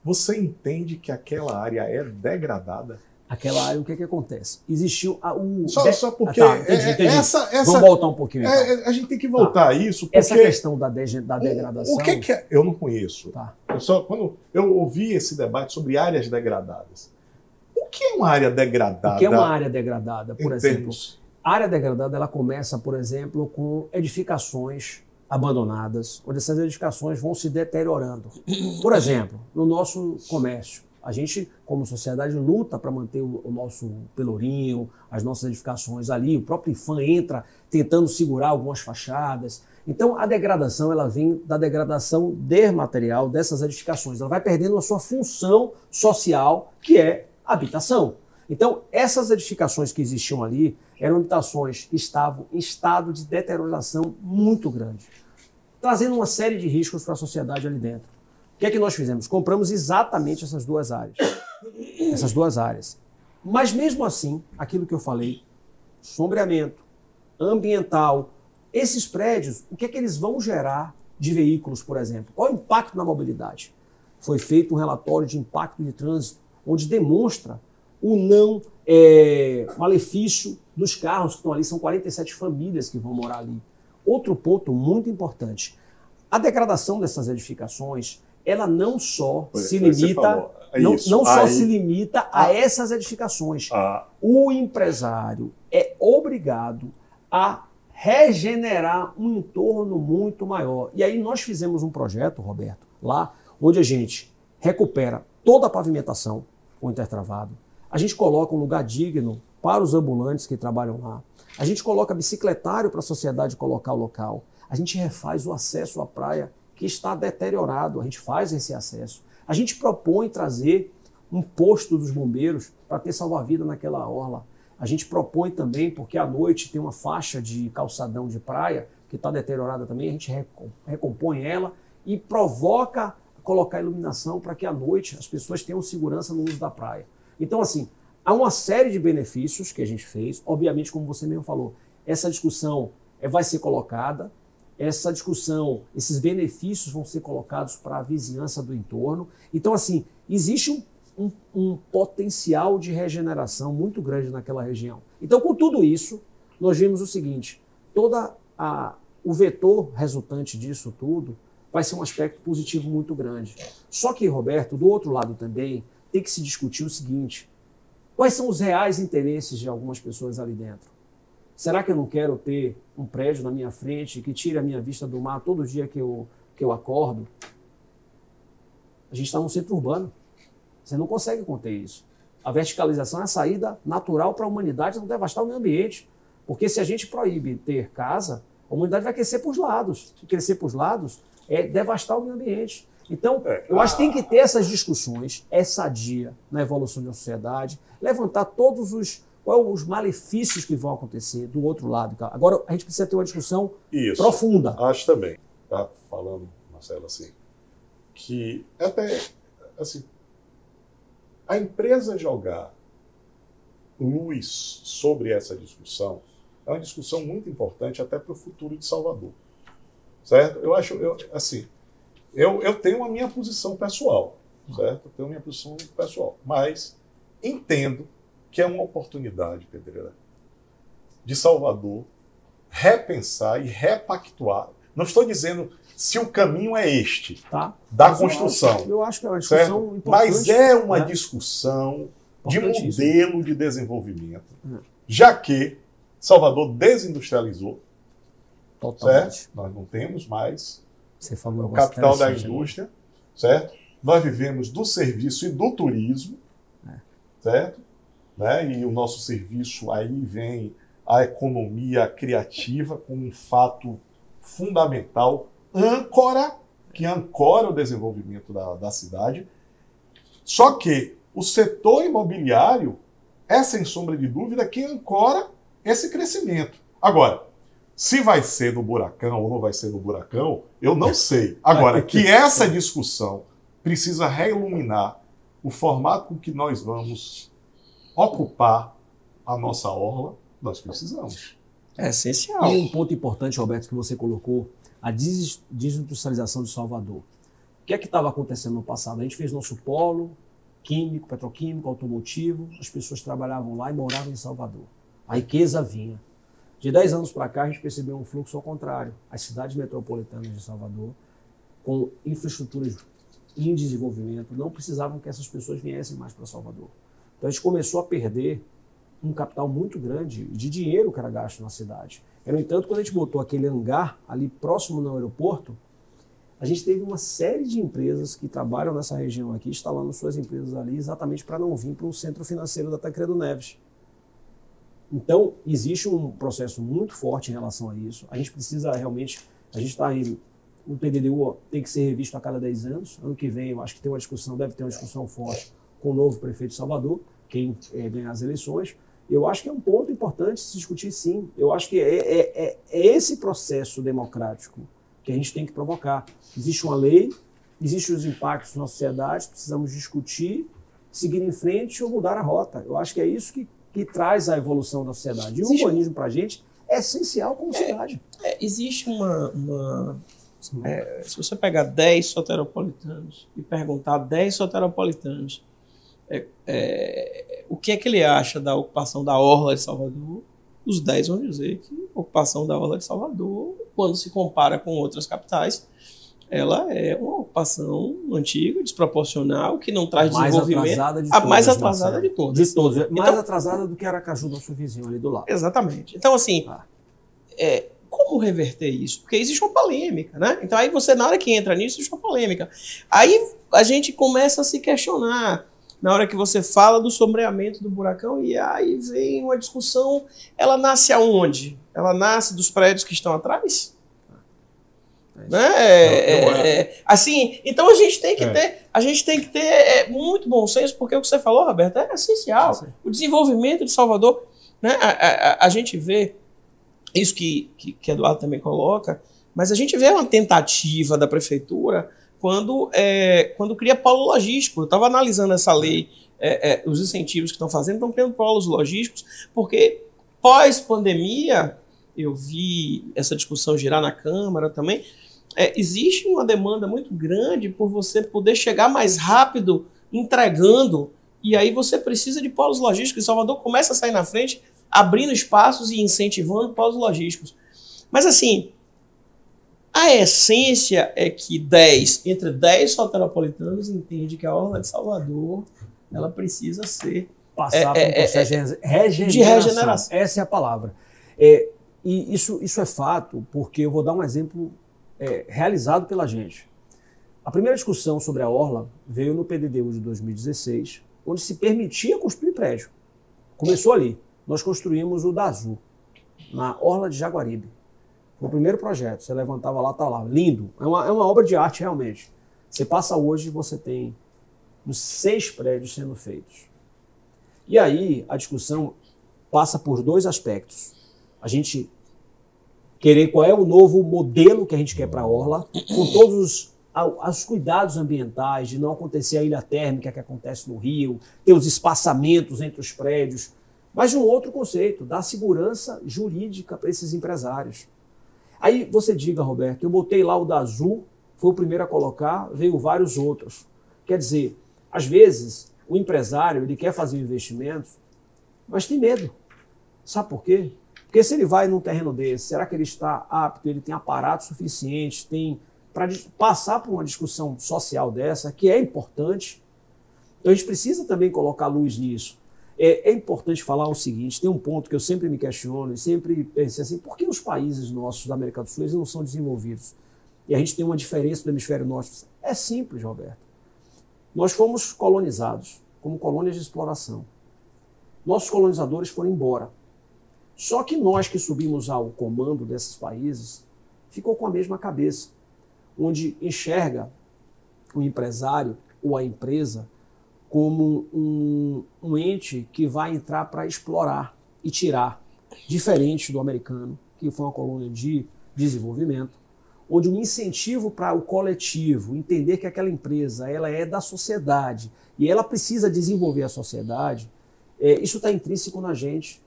você entende que aquela área é degradada? Aquela área, o que acontece? Existiu Só porque... entendi. Vamos voltar um pouquinho. Então. A gente tem que voltar a isso, porque... Essa questão da degradação... O que é? Eu não conheço. Tá. Quando eu ouvi esse debate sobre áreas degradadas, o que é uma área degradada? O que é uma área degradada, por exemplo? A área degradada, ela começa, por exemplo, com edificações abandonadas, onde essas edificações vão se deteriorando. Por exemplo, no nosso comércio, a gente, como sociedade, luta para manter o nosso pelourinho, as nossas edificações ali, o próprio IFAM entra tentando segurar algumas fachadas. Então, a degradação, ela vem da degradação material dessas edificações. Ela vai perdendo a sua função social, que é a habitação. Então, essas edificações que existiam ali eram habitações que estavam em estado de deterioração muito grande, trazendo uma série de riscos para a sociedade ali dentro. O que é que nós fizemos? Compramos exatamente essas 2 áreas. Essas 2 áreas. Mas mesmo assim, aquilo que eu falei, sombreamento, ambiental, esses prédios, o que é que eles vão gerar de veículos, por exemplo. Qual é o impacto na mobilidade? Foi feito um relatório de impacto de trânsito, onde demonstra o não malefício dos carros que estão ali. São 47 famílias que vão morar ali. Outro ponto muito importante. A degradação dessas edificações, ela não só se limita, se limita a essas edificações. O empresário é obrigado a regenerar um entorno muito maior. E aí nós fizemos um projeto, Roberto, lá, onde a gente recupera toda a pavimentação com intertravado, a gente coloca um lugar digno para os ambulantes que trabalham lá, a gente coloca bicicletário para a sociedade colocar o local, a gente refaz o acesso à praia que está deteriorado, a gente faz esse acesso, a gente propõe trazer um posto dos bombeiros para ter salva-vida naquela orla. A gente propõe também, porque à noite tem uma faixa de calçadão de praia que está deteriorada também, a gente recompõe ela e provoca colocar iluminação para que à noite as pessoas tenham segurança no uso da praia. Então, assim, há uma série de benefícios que a gente fez. Obviamente, como você mesmo falou, essa discussão vai ser colocada, essa discussão, esses benefícios vão ser colocados para a vizinhança do entorno. Então, assim, existe um potencial de regeneração muito grande naquela região. Então, com tudo isso, nós vimos o seguinte, o vetor resultante disso tudo vai ser um aspecto positivo muito grande. Só que, Roberto, do outro lado também, tem que se discutir o seguinte, quais são os reais interesses de algumas pessoas ali dentro? Será que eu não quero ter um prédio na minha frente que tire a minha vista do mar todo dia que eu acordo? A gente está num centro urbano. Você não consegue conter isso. A verticalização é a saída natural para a humanidade não devastar o meio ambiente. Porque se a gente proíbe ter casa, a humanidade vai crescer para os lados. Se crescer para os lados, é devastar o meio ambiente. Então, eu acho que tem que ter essas discussões, sadia na evolução da sociedade, levantar todos os malefícios que vão acontecer do outro lado. Agora, a gente precisa ter uma discussão profunda. Acho também. Está falando, Marcelo, assim, que até, assim, a empresa jogar luz sobre essa discussão é uma discussão muito importante até para o futuro de Salvador. Certo? Eu tenho a minha posição pessoal, certo? Eu tenho a minha posição pessoal, mas entendo que é uma oportunidade, Pedreira, de Salvador repensar e repactuar. Não estou dizendo se o caminho é este, da construção. Eu acho que é uma discussão importante. Mas é uma discussão de modelo de desenvolvimento, já que Salvador desindustrializou. Totalmente. Certo? Nós não temos mais o capital da indústria, certo? Nós vivemos do serviço e do turismo, certo? Né? E o nosso serviço, aí vem a economia criativa como um fato fundamental, que ancora o desenvolvimento da cidade. Só que o setor imobiliário é, sem sombra de dúvida, quem ancora esse crescimento. Agora, se vai ser no buracão ou não vai ser no buracão, eu não sei. Agora, que essa discussão precisa reiluminar o formato com que nós vamos ocupar a nossa orla, nós precisamos. É essencial. E um ponto importante, Roberto, que você colocou, a desindustrialização de Salvador. O que é que estava acontecendo no passado? A gente fez nosso polo químico, petroquímico, automotivo, as pessoas trabalhavam lá e moravam em Salvador. A riqueza vinha. De 10 anos para cá, a gente percebeu um fluxo ao contrário. As cidades metropolitanas de Salvador, com infraestruturas em desenvolvimento, não precisavam que essas pessoas viessem mais para Salvador. Então a gente começou a perder um capital muito grande de dinheiro que era gasto na cidade. No entanto, quando a gente botou aquele hangar ali próximo no aeroporto, a gente teve uma série de empresas que trabalham nessa região aqui, instalando suas empresas ali exatamente para não vir para o centro financeiro da Tancredo Neves. Então, existe um processo muito forte em relação a isso. A gente precisa realmente, a gente está aí, o PDDU tem que ser revisto a cada 10 anos. Ano que vem, eu acho que tem uma discussão, deve ter uma discussão forte com o novo prefeito de Salvador, quem ganhar as eleições. Eu acho que é um ponto importante se discutir, sim. Eu acho que é esse processo democrático que a gente tem que provocar. Existe uma lei, existem os impactos na sociedade, precisamos discutir, seguir em frente ou mudar a rota. Eu acho que é isso que traz a evolução da sociedade. E o urbanismo, para a gente, é essencial como cidade. Existe uma Se você pegar 10 soteropolitanos e perguntar a 10 soteropolitanos o que é que ele acha da ocupação da Orla de Salvador, os 10 vão dizer que a ocupação da Orla de Salvador, quando se compara com outras capitais, ela é uma ocupação antiga, desproporcional, que não traz desenvolvimento. A mais atrasada de todas. De todas. Mais atrasada do que Aracaju, nosso vizinho ali do lado. Exatamente. Então, assim, como reverter isso? Porque existe uma polêmica, né? Então, aí você, na hora que entra nisso, existe uma polêmica. Aí a gente começa a se questionar. Na hora que você fala do sombreamento do buracão, e aí vem uma discussão, ela nasce aonde? Ela nasce dos prédios que estão atrás? Assim, então a gente tem que ter muito bom senso, porque o que você falou, Roberto, é essencial. Sim. O desenvolvimento de Salvador, né? A gente vê isso que Eduardo também coloca, mas a gente vê uma tentativa da prefeitura quando cria polo logístico. Eu estava analisando essa lei, os incentivos que estão fazendo, estão criando polos logísticos, porque pós-pandemia, eu vi essa discussão girar na Câmara também, existe uma demanda muito grande por você poder chegar mais rápido entregando, e aí você precisa de polos logísticos. E Salvador começa a sair na frente, abrindo espaços e incentivando polos logísticos. Mas assim, a essência é que entre 10 soteropolitanos entende que a Orla de Salvador ela precisa passar por um processo de regeneração. Essa é a palavra. E isso é fato, porque eu vou dar um exemplo realizado pela gente. A primeira discussão sobre a Orla veio no PDDU de 2016, onde se permitia construir prédio. Começou ali. Nós construímos o da Azul, na Orla de Jaguaribe. Foi o primeiro projeto. Você levantava lá, tá lá. Lindo. É uma obra de arte, realmente. Você passa hoje, você tem uns 6 prédios sendo feitos. E aí, a discussão passa por 2 aspectos. A gente querer qual é o novo modelo que a gente quer para a Orla, com todos os cuidados ambientais, de não acontecer a ilha térmica que acontece no Rio, ter os espaçamentos entre os prédios, mas de um outro conceito, da segurança jurídica para esses empresários. Aí você diga, Roberto, eu botei lá o da Azul, foi o primeiro a colocar, veio vários outros. Quer dizer, às vezes, o empresário ele quer fazer um investimento, mas tem medo. Sabe por quê? Porque se ele vai num terreno desse, será que ele está apto, ele tem aparato suficiente, tem para passar por uma discussão social dessa, que é importante? Então a gente precisa também colocar luz nisso. É importante falar o seguinte, tem um ponto que eu sempre me questiono e sempre pensei assim, por que os países nossos da América do Sul eles não são desenvolvidos? E a gente tem uma diferença do hemisfério norte. É simples, Roberto. Nós fomos colonizados como colônias de exploração. Nossos colonizadores foram embora. Só que nós que subimos ao comando desses países, ficou com a mesma cabeça, onde enxerga o empresário ou a empresa como um ente que vai entrar para explorar e tirar, diferente do americano, que foi uma colônia de desenvolvimento, onde um incentivo para o coletivo, entender que aquela empresa ela é da sociedade e ela precisa desenvolver a sociedade, isso está intrínseco na gente.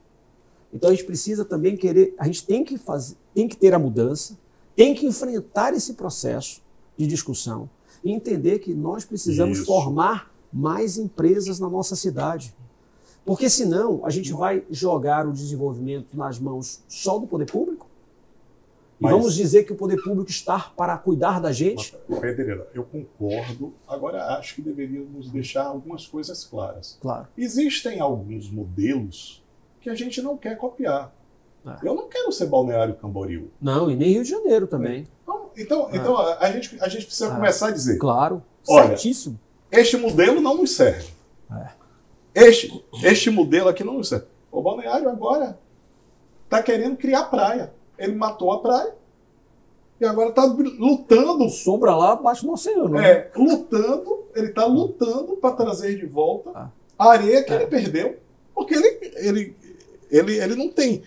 Então a gente precisa também a gente tem que ter a mudança, tem que enfrentar esse processo de discussão e entender que nós precisamos formar mais empresas na nossa cidade. Porque senão a gente vai jogar o desenvolvimento nas mãos só do poder público e vamos dizer que o poder público está para cuidar da gente. Pedreira, eu concordo. Agora acho que deveríamos deixar algumas coisas claras. Claro. Existem alguns modelos que a gente não quer copiar. Eu não quero ser Balneário Camboriú. Não, e nem Rio de Janeiro também. Então a gente precisa começar a dizer. Claro, olha, certíssimo. Este modelo não nos serve. Este modelo aqui não nos serve. O Balneário agora está querendo criar praia. Ele matou a praia e agora está lutando. Sombra lá abaixo do oceano. Né? Ele está lutando para trazer de volta a areia que ele perdeu. Porque ele não tem.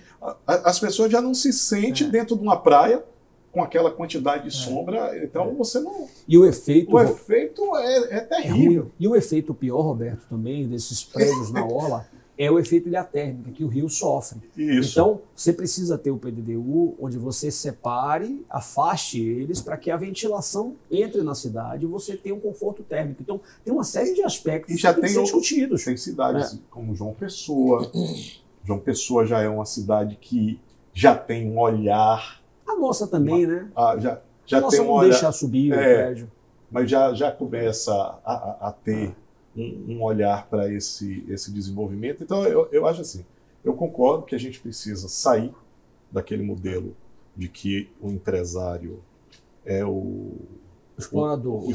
As pessoas já não se sentem dentro de uma praia com aquela quantidade de sombra, então você não... E o efeito é terrível. E o efeito pior, Roberto, também, desses prédios na orla, é o efeito ilha térmica que o rio sofre. Isso. Então, você precisa ter o PDDU onde você separe, afaste eles para que a ventilação entre na cidade e você tenha um conforto térmico. Então, tem uma série de aspectos E já que têm que ser discutidos. Tem cidades como João Pessoa. João Pessoa já é uma cidade que já tem um olhar. A nossa também, né? Já a nossa tem um não olhar, deixa subir o prédio. mas já começa a ter um olhar para esse desenvolvimento. Então, eu acho assim, eu concordo que a gente precisa sair daquele modelo de que o empresário é o Explorador, o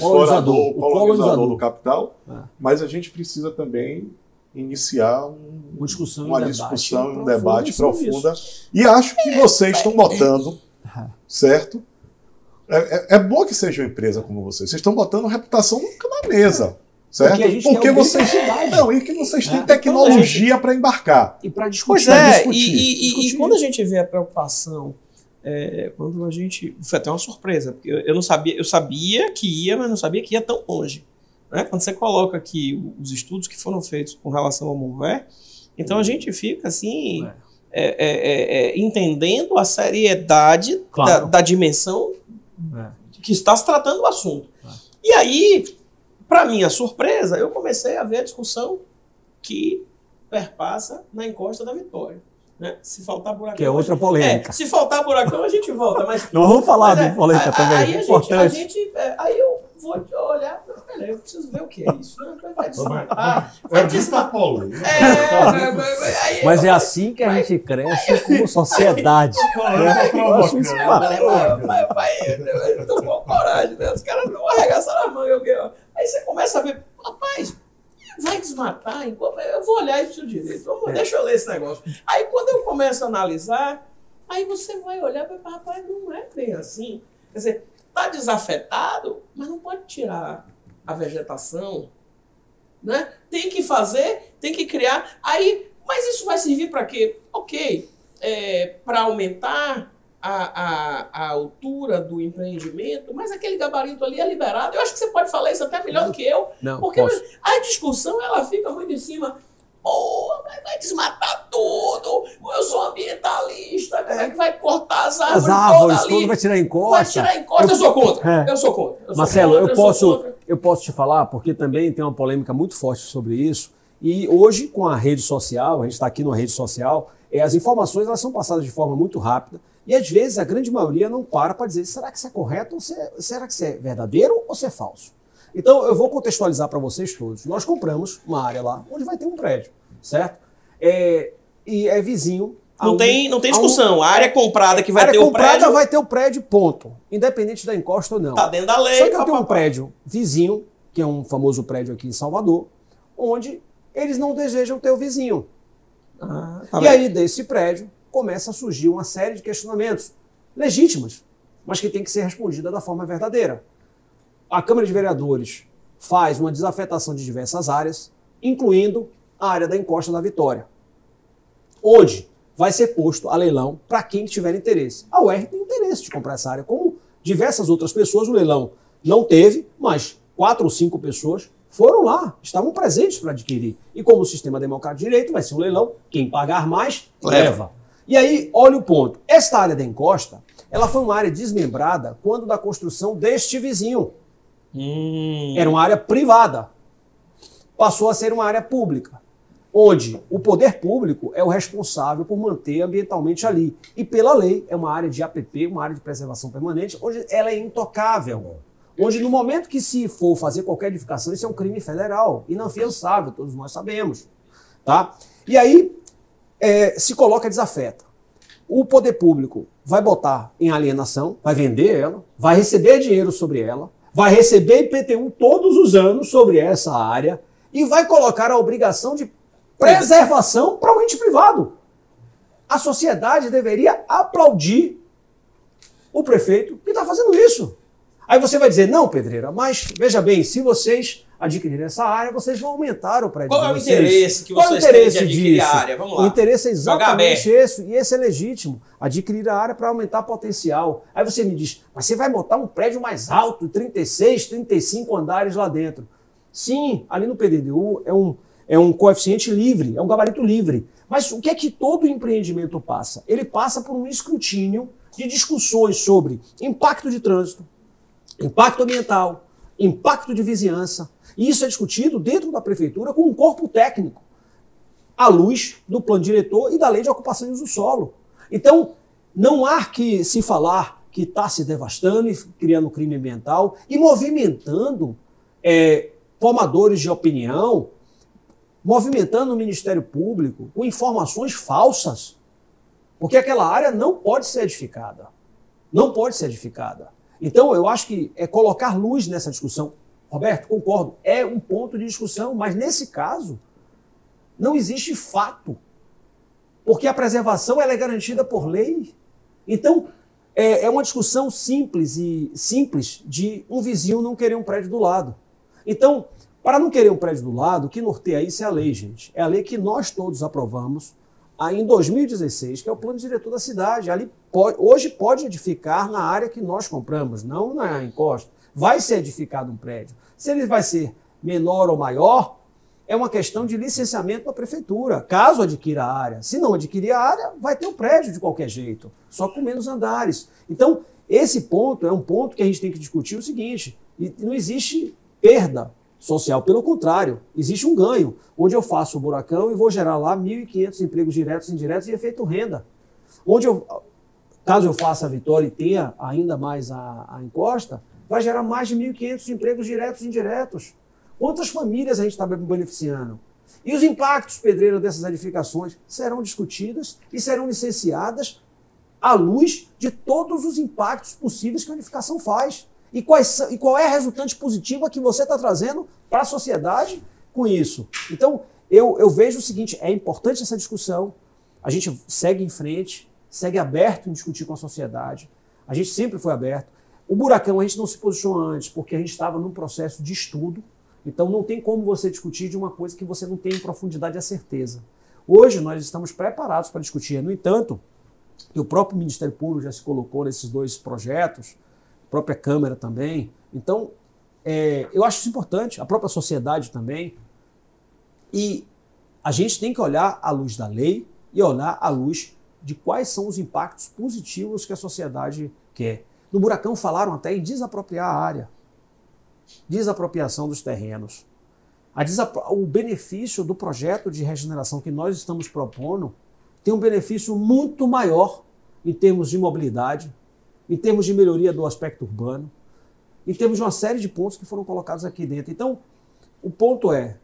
colonizador do capital, É. mas a gente precisa também iniciar Uma discussão, um debate profunda. E acho que vocês estão botando, certo? É bom que seja uma empresa como vocês. Vocês estão botando reputação na mesa, certo? Porque vocês não, e que vocês têm tecnologia para embarcar. E para discutir. Pois é, e quando a gente vê a preocupação, quando a gente... Foi até uma surpresa, porque eu não sabia, eu sabia que ia, mas não sabia que ia tão longe. Né? Quando você coloca aqui os estudos que foram feitos com relação ao MOVER, então a gente fica assim, entendendo a seriedade da dimensão que está se tratando o assunto. E aí, para minha surpresa, eu comecei a ver a discussão que perpassa na encosta da Vitória. Né? Se faltar buracão... Que é outra polêmica. Se faltar buracão, a gente volta. Mas, não vamos falar de polêmica também. Aí eu vou olhar, peraí, eu preciso ver o que é isso. Né? Vai desmatar. Mas é assim que a gente cresce como sociedade. Eu tô com coragem, né? Os caras não arregaçaram a manga. Aí você começa a ver, rapaz, vai desmatar? Eu vou olhar isso direito. Deixa eu ler esse negócio. Aí quando eu começo a analisar, aí você vai olhar e vai, rapaz, não é bem assim. Quer dizer, está desafetado, mas não pode tirar a vegetação, né? Tem que fazer, tem que criar. Aí, mas isso vai servir para quê? Ok, para aumentar a altura do empreendimento, mas aquele gabarito ali é liberado. Eu acho que você pode falar isso até melhor do que eu, porque a discussão ela fica muito em cima. Vai desmatar tudo. Eu sou ambientalista. Como é que vai cortar as árvores todas ali? Vai tirar encosta. Vai tirar encosta. Eu sou contra. Eu sou contra. Marcelo, eu posso te falar, porque também tem uma polêmica muito forte sobre isso. E hoje, com a rede social, a gente está aqui numa rede social, as informações elas são passadas de forma muito rápida. E às vezes a grande maioria não para dizer, será que isso é correto? Ou será que isso é verdadeiro ou se é falso? Então, eu vou contextualizar para vocês todos. Nós compramos uma área lá onde vai ter um prédio, certo? E é vizinho. Não tem discussão. A área comprada que vai ter o prédio... A área comprada vai ter o prédio, ponto. Independente da encosta ou não. Está dentro da lei. Só que eu tenho um prédio vizinho, que é um famoso prédio aqui em Salvador, onde eles não desejam ter o vizinho. E aí, desse prédio, começa a surgir uma série de questionamentos legítimos, mas que tem que ser respondida da forma verdadeira. A Câmara de Vereadores faz uma desafetação de diversas áreas, incluindo a área da encosta da Vitória, onde vai ser posto a leilão para quem tiver interesse. A UERJ tem interesse de comprar essa área, como diversas outras pessoas. O leilão não teve, mas 4 ou 5 pessoas foram lá, estavam presentes para adquirir. E como o sistema democrático de direito vai ser um leilão, quem pagar mais, leva. E aí, olha o ponto. Esta área da encosta, ela foi uma área desmembrada quando da construção deste vizinho. Era uma área privada. Passou a ser uma área pública, onde o poder público é o responsável por manter ambientalmente ali. E pela lei, é uma área de APP, uma área de preservação permanente, onde ela é intocável. Onde no momento que se for fazer qualquer edificação, isso é um crime federal, inafiançável, todos nós sabemos. Tá? E aí, se coloca desafeta. O poder público vai botar em alienação, vai vender ela, vai receber dinheiro sobre ela, vai receber IPTU todos os anos sobre essa área e vai colocar a obrigação de preservação para o ente privado. A sociedade deveria aplaudir o prefeito que está fazendo isso. Aí você vai dizer, não, Pedreira, mas veja bem, se vocês adquirirem essa área, vocês vão aumentar o prédio. Qual é o interesse que vocês têm de adquirir a área? Vamos lá. O interesse é exatamente esse, e esse é legítimo. Adquirir a área para aumentar potencial. Aí você me diz, mas você vai botar um prédio mais alto, 36, 35 andares lá dentro. Sim, ali no PDDU é um coeficiente livre, é um gabarito livre. Mas o que é que todo empreendimento passa? Ele passa por um escrutínio de discussões sobre impacto de trânsito, impacto ambiental, impacto de vizinhança. E isso é discutido dentro da prefeitura com um corpo técnico, à luz do plano diretor e da lei de ocupação e uso do solo. Então, não há que se falar que está se devastando e criando crime ambiental e movimentando formadores de opinião, movimentando o Ministério Público com informações falsas. Porque aquela área não pode ser edificada. Não pode ser edificada. Então, eu acho que é colocar luz nessa discussão. Roberto, concordo, é um ponto de discussão, mas nesse caso, não existe fato. Porque a preservação ela é garantida por lei. Então, é uma discussão simples de um vizinho não querer um prédio do lado. Então, para não querer um prédio do lado, o que norteia isso é a lei, gente. É a lei que nós todos aprovamos em 2016, que é o plano diretor da cidade. Ali hoje pode edificar na área que nós compramos, não na encosta. Vai ser edificado um prédio. Se ele vai ser menor ou maior, é uma questão de licenciamento da prefeitura, caso adquira a área. Se não adquirir a área, vai ter o prédio de qualquer jeito, só com menos andares. Então, esse ponto é um ponto que a gente tem que discutir o seguinte, e não existe perda social, pelo contrário, existe um ganho, onde eu faço o buracão e vou gerar lá 1.500 empregos diretos e indiretos e efeito renda. Caso eu faça a Vitória e tenha ainda mais a encosta, vai gerar mais de 1.500 empregos diretos e indiretos. Quantas famílias a gente está beneficiando? E os impactos, Pedreira, dessas edificações serão discutidas e serão licenciadas à luz de todos os impactos possíveis que a edificação faz. E qual é a resultante positiva que você está trazendo para a sociedade com isso? Então, eu vejo o seguinte, é importante essa discussão, a gente segue em frente, segue aberto em discutir com a sociedade, a gente sempre foi aberto. O buracão a gente não se posicionou antes, porque a gente estava num processo de estudo, então não tem como você discutir de uma coisa que você não tem em profundidade a certeza. Hoje nós estamos preparados para discutir. No entanto, o próprio Ministério Público já se colocou nesses dois projetos, a própria Câmara também. Então, eu acho isso importante, a própria sociedade também. E a gente tem que olhar à luz da lei e olhar à luz de quais são os impactos positivos que a sociedade quer. No buracão falaram até em desapropriar a área. Desapropriação dos terrenos. O benefício do projeto de regeneração que nós estamos propondo tem um benefício muito maior em termos de mobilidade, em termos de melhoria do aspecto urbano, em termos de uma série de pontos que foram colocados aqui dentro. Então, o ponto é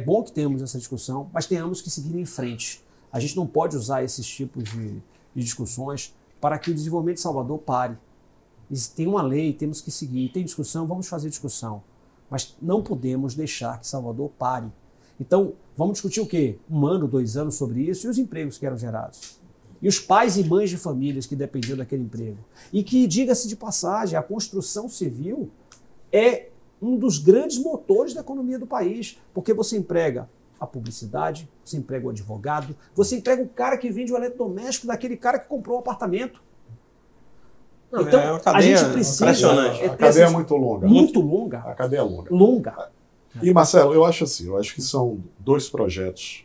bom que tenhamos essa discussão, mas tenhamos que seguir em frente. A gente não pode usar esses tipos de discussões para que o desenvolvimento de Salvador pare. Tem uma lei, temos que seguir. Tem discussão, vamos fazer discussão. Mas não podemos deixar que Salvador pare. Então, vamos discutir o quê? 1 ano, 2 anos sobre isso e os empregos que eram gerados. E os pais e mães de famílias que dependiam daquele emprego. E que, diga-se de passagem, a construção civil é um dos grandes motores da economia do país, porque você emprega a publicidade, você emprega o advogado, você emprega o cara que vende o eletrodoméstico daquele cara que comprou o apartamento. Não, então, é uma cadeia, a gente precisa... A cadeia é muito longa. Muito longa. A cadeia é longa. Longa. E, Marcelo, eu acho que são 2 projetos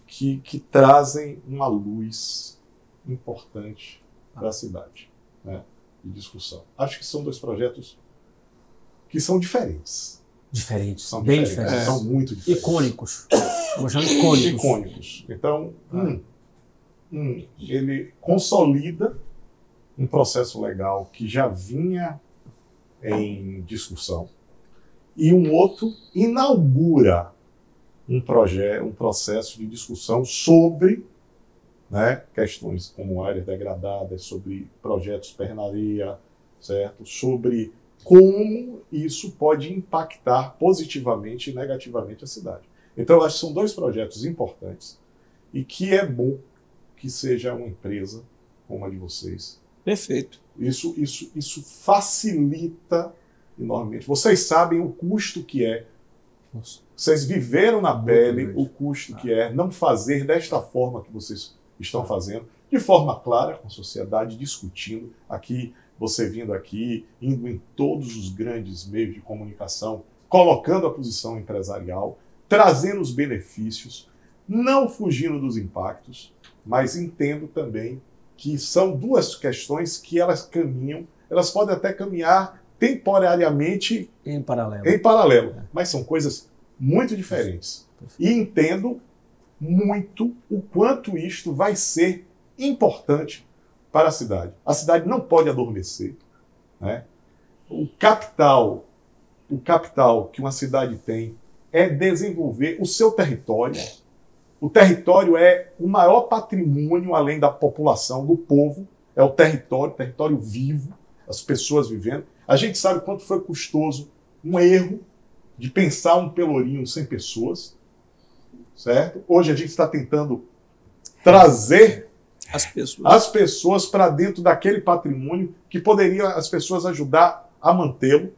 que trazem uma luz importante para a cidade, né, de discussão. Acho que são 2 projetos que são diferentes. São bem diferentes. São muito diferentes. Icônicos. Vou chamar de icônicos. Icônicos. Então, ele consolida um processo legal que já vinha em discussão e um outro inaugura um processo de discussão sobre, né, questões como áreas degradadas, sobre projetos pernaria, certo? Sobre como isso pode impactar positivamente e negativamente a cidade. Então, eu acho que são 2 projetos importantes e que é bom que seja uma empresa como a de vocês. Perfeito. Isso facilita enormemente. Vocês sabem o custo que é. Vocês viveram na pele o custo que é não fazer desta forma que vocês estão fazendo, de forma clara, com a sociedade, discutindo. Aqui, você vindo aqui, indo em todos os grandes meios de comunicação, colocando a posição empresarial, trazendo os benefícios, não fugindo dos impactos, mas entendo também que são duas questões que elas caminham, elas podem até caminhar temporariamente Em paralelo. Mas são coisas muito diferentes. E entendo muito o quanto isto vai ser importante para a cidade. A cidade não pode adormecer, né? O capital que uma cidade tem é desenvolver o seu território. O território é o maior patrimônio, além da população, do povo. É o território vivo, as pessoas vivendo. A gente sabe quanto foi custoso um erro de pensar um Pelourinho sem pessoas, certo? Hoje a gente está tentando trazer as pessoas para dentro daquele patrimônio que poderia as pessoas ajudar a mantê-lo,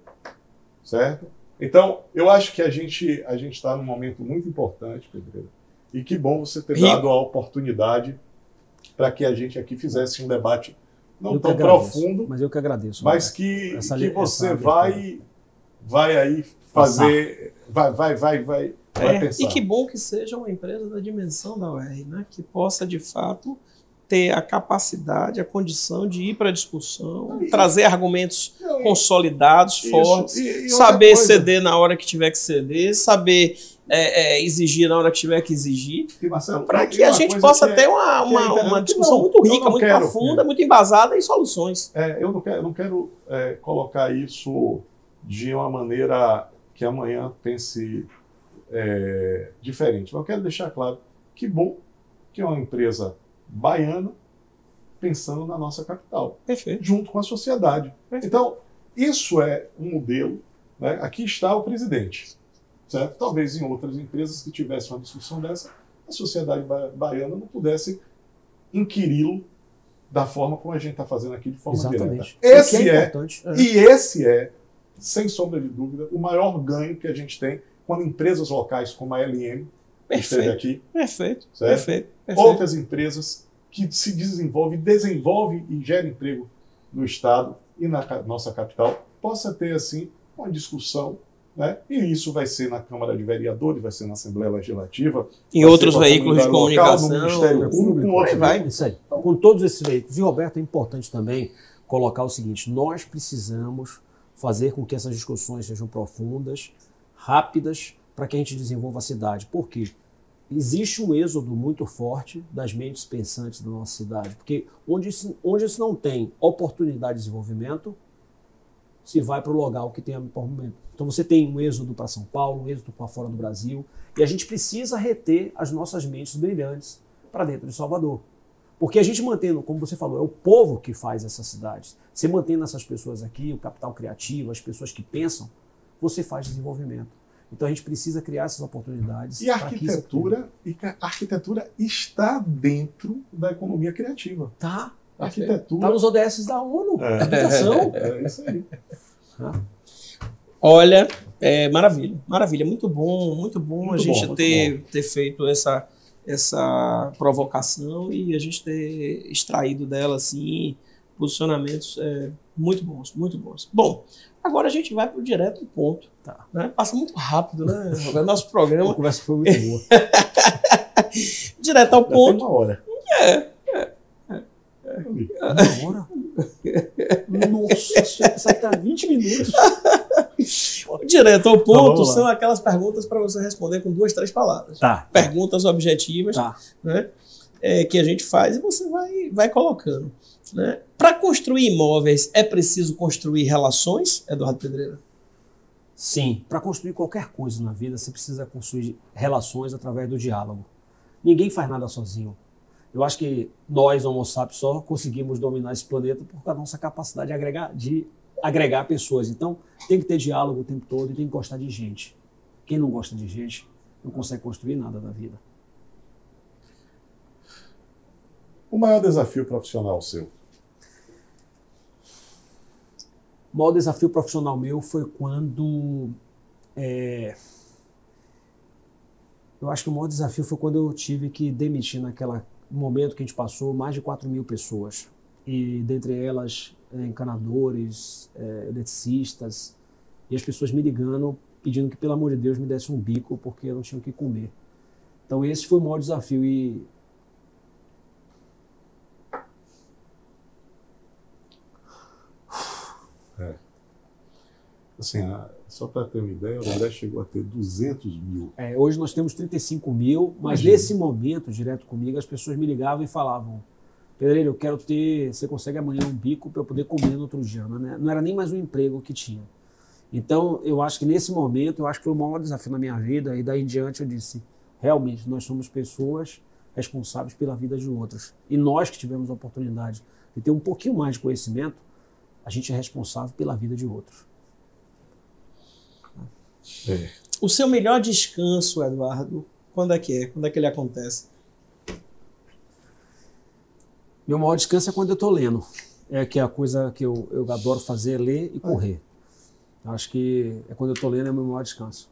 certo? Então, eu acho que a gente está num momento muito importante, Pedreira, e que bom você ter dado a oportunidade para que a gente aqui fizesse um debate não tão profundo, mas eu que agradeço, mas que você vai aí fazer, vai pensar. E que bom que seja uma empresa da dimensão da UERJ, né? Que possa, de fato, ter a capacidade, a condição de ir para a discussão, trazer argumentos consolidados, fortes, saber ceder na hora que tiver que ceder, saber exigir na hora que tiver que exigir, para que a gente possa ter uma discussão muito rica, muito profunda, muito embasada em soluções. Eu não quero colocar isso de uma maneira que amanhã pense diferente, mas eu quero deixar claro que bom que é uma empresa baiana pensando na nossa capital, perfeito, junto com a sociedade. Perfeito. Então, isso é um modelo, né? Aqui está o presidente, certo? Talvez em outras empresas que tivessem uma discussão dessa, a sociedade baiana não pudesse inquiri-lo da forma como a gente está fazendo aqui de forma direta. Esse é, sem sombra de dúvida, o maior ganho que a gente tem quando empresas locais como a LM esteve aqui. Perfeito. Outras empresas que se desenvolvem e geram emprego no Estado e na nossa capital, possa ter, assim, uma discussão, né? E isso vai ser na Câmara de Vereadores, vai ser na Assembleia Legislativa, em outros veículos de comunicação, local, no Ministério Público, Isso aí. Com todos esses veículos. E, Roberto, é importante também colocar o seguinte: nós precisamos fazer com que essas discussões sejam profundas, rápidas, para que a gente desenvolva a cidade. Por quê? Existe um êxodo muito forte das mentes pensantes da nossa cidade, porque onde isso não tem oportunidade de desenvolvimento, se vai para o local que tem desenvolvimento. Então você tem um êxodo para São Paulo, um êxodo para fora do Brasil, e a gente precisa reter as nossas mentes brilhantes para dentro de Salvador. Porque a gente mantendo, como você falou, é o povo que faz essas cidades. Você mantendo essas pessoas aqui, o capital criativo, as pessoas que pensam, você faz desenvolvimento. Então a gente precisa criar essas oportunidades. E a arquitetura está dentro da economia criativa. Tá. A arquitetura está nos ODS da ONU. Habitação. É isso aí. Olha, maravilha. Muito bom a gente ter feito essa provocação e a gente ter extraído dela assim posicionamentos muito bons. Bom, agora a gente vai para o direto ao ponto. Tá. Né? Passa muito rápido, né? O nosso programa. A conversa foi muito boa. Direto ao ponto. Uma hora. Uma hora? Nossa, isso aqui tá 20 minutos. Direto ao ponto são aquelas perguntas para você responder com 2, 3 palavras. Tá. Perguntas objetivas, né? Que a gente faz e você vai colocando. Né? Para construir imóveis, é preciso construir relações, Eduardo Pedreira? Sim. Para construir qualquer coisa na vida, você precisa construir relações através do diálogo. Ninguém faz nada sozinho. Eu acho que nós, Homo sapiens, só conseguimos dominar esse planeta por causa da nossa capacidade de agregar pessoas. Então, tem que ter diálogo o tempo todo e tem que gostar de gente. Quem não gosta de gente não consegue construir nada da vida. O maior desafio profissional seu? O maior desafio profissional meu foi quando... eu acho que o maior desafio foi quando eu tive que demitir naquele momento que a gente passou mais de 4.000 pessoas. E dentre elas, encanadores, eletricistas, e as pessoas me ligando, pedindo que, pelo amor de Deus, me desse um bico, porque eu não tinha o que comer. Então esse foi o maior desafio. E Assim, só para ter uma ideia, o André chegou a ter 200 mil. hoje nós temos 35 mil, mas Imagina. nesse momento, direto comigo, as pessoas me ligavam e falavam: Pedreiro, eu quero ter, você consegue amanhã um bico para eu poder comer no outro dia. Não era nem mais um emprego que tinha. Então, eu acho que nesse momento, eu acho que foi o maior desafio na minha vida, e daí em diante eu disse: realmente, nós somos pessoas responsáveis pela vida de outros. E nós que tivemos a oportunidade de ter um pouquinho mais de conhecimento, a gente é responsável pela vida de outros. O seu melhor descanso, Eduardo, quando é que é? Quando é que ele acontece? Meu maior descanso é quando eu estou lendo. Que é a coisa que eu adoro fazer, ler e correr. Acho que é quando eu estou lendo é o meu maior descanso.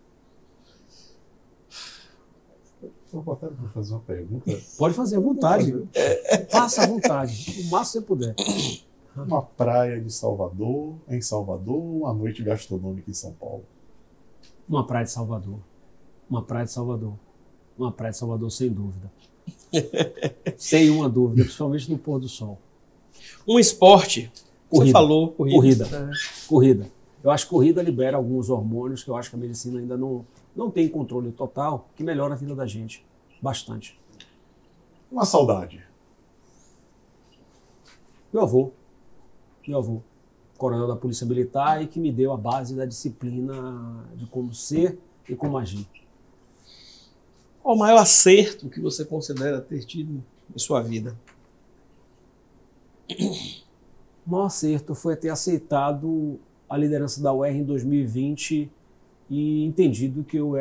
Vou botar para fazer uma pergunta. Pode fazer à vontade. Faça à vontade. O máximo que você puder. Uma praia de Salvador, em Salvador, uma noite gastronômica em São Paulo. Uma praia de Salvador. Uma praia de Salvador. Uma praia de Salvador, sem dúvida. Sem uma dúvida, principalmente no pôr do sol. Um esporte. Corrida. Você falou corrida. Corrida. Eu acho que corrida libera alguns hormônios que eu acho que a medicina ainda não tem controle total, que melhora a vida da gente bastante. Uma saudade. Meu avô, coronel da Polícia Militar, e que me deu a base da disciplina de como ser e como agir. Qual o maior acerto que você considera ter tido em sua vida? O maior acerto foi ter aceitado a liderança da UER em 2020 e entendido que o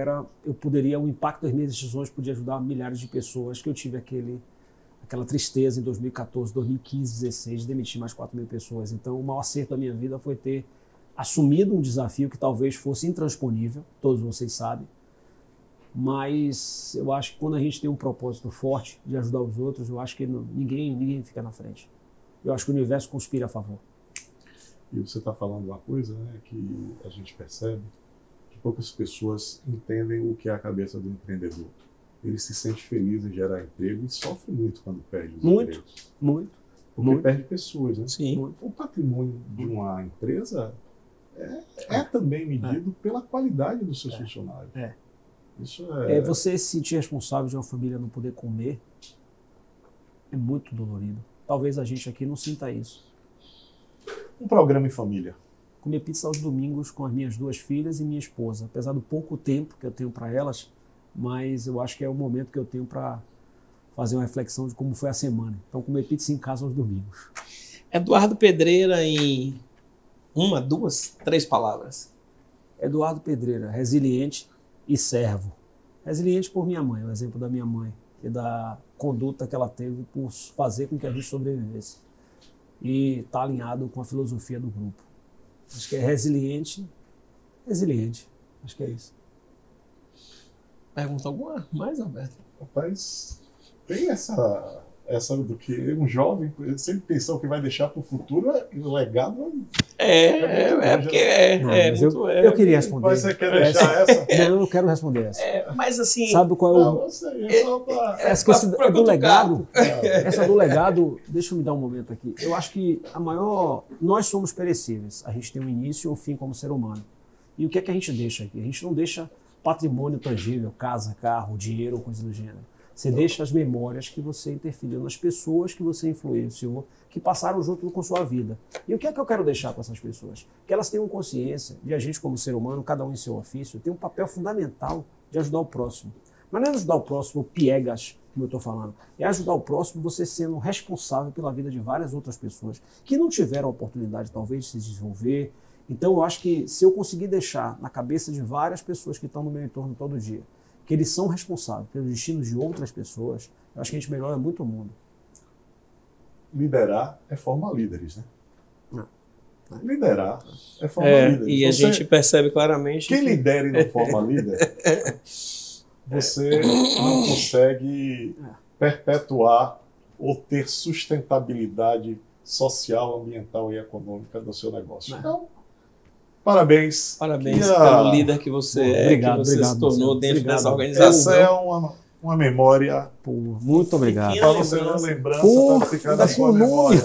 impacto das minhas decisões podia ajudar milhares de pessoas, que eu tive aquela tristeza em 2014, 2015, 2016, de demitir mais 4 mil pessoas. Então, o maior acerto da minha vida foi ter assumido um desafio que talvez fosse intransponível, todos vocês sabem, mas eu acho que quando a gente tem um propósito forte de ajudar os outros, eu acho que ninguém fica na frente. Eu acho que o universo conspira a favor. E você está falando uma coisa, né, que a gente percebe que poucas pessoas entendem o que é a cabeça do empreendedor. Ele se sente feliz em gerar emprego e sofre muito quando perde os empregos. Porque perde pessoas, né? Sim. O patrimônio de uma empresa é também medido pela qualidade dos seus funcionários. Isso você se sentir responsável de uma família não poder comer é muito dolorido. Talvez a gente aqui não sinta isso. Um programa em família. Comer pizza aos domingos com as minhas 2 filhas e minha esposa. Apesar do pouco tempo que eu tenho para elas, mas eu acho que é o momento que eu tenho para fazer uma reflexão de como foi a semana. Então, comer pizza em casa aos domingos. Eduardo Pedreira em 1, 2, 3 palavras. Eduardo Pedreira, resiliente e servo. Resiliente por minha mãe, o exemplo da minha mãe e da conduta que ela teve por fazer com que a gente sobrevivesse. E está alinhado com a filosofia do grupo. Acho que é resiliente. Acho que é isso. Pergunta alguma mais, Alberto? Rapaz, tem essa do que um jovem sempre pensou que vai deixar para o futuro e o legado eu queria responder. Mas você quer deixar essa? Não, eu quero responder essa. Mas assim... Sabe qual é o... Não sei, só para... Essa do legado, essa do legado, deixa eu me dar um momento aqui. Eu acho que nós somos perecíveis. A gente tem um início e um fim como ser humano. E o que é que a gente deixa aqui? A gente não deixa patrimônio tangível, casa, carro, dinheiro ou coisa do gênero. Você deixa as memórias que você interferiu nas pessoas que você influenciou, que passaram junto com sua vida. E o que é que eu quero deixar para essas pessoas? Que elas tenham consciência de a gente como ser humano, cada um em seu ofício, tem um papel fundamental de ajudar o próximo. Mas não é ajudar o próximo piegas, como eu estou falando. É ajudar o próximo você sendo responsável pela vida de várias outras pessoas que não tiveram a oportunidade, talvez, de se desenvolver. Então, eu acho que se eu conseguir deixar na cabeça de várias pessoas que estão no meu entorno todo dia, que eles são responsáveis pelos destinos de outras pessoas, eu acho que a gente melhora muito o mundo. Liderar é formar líderes, né? Liderar é formar líderes. E a gente percebe claramente... Quem lidera e não forma líder, você não consegue perpetuar ou ter sustentabilidade social, ambiental e econômica do seu negócio. Então, Parabéns. Parabéns pelo líder que você Obrigado, que você obrigado, se tornou dentro obrigado. dessa organização. Essa é uma memória. Pô, muito obrigado. Pequena Para você lembrança. uma lembrança, Pô, para ficar ainda na sua sou memória.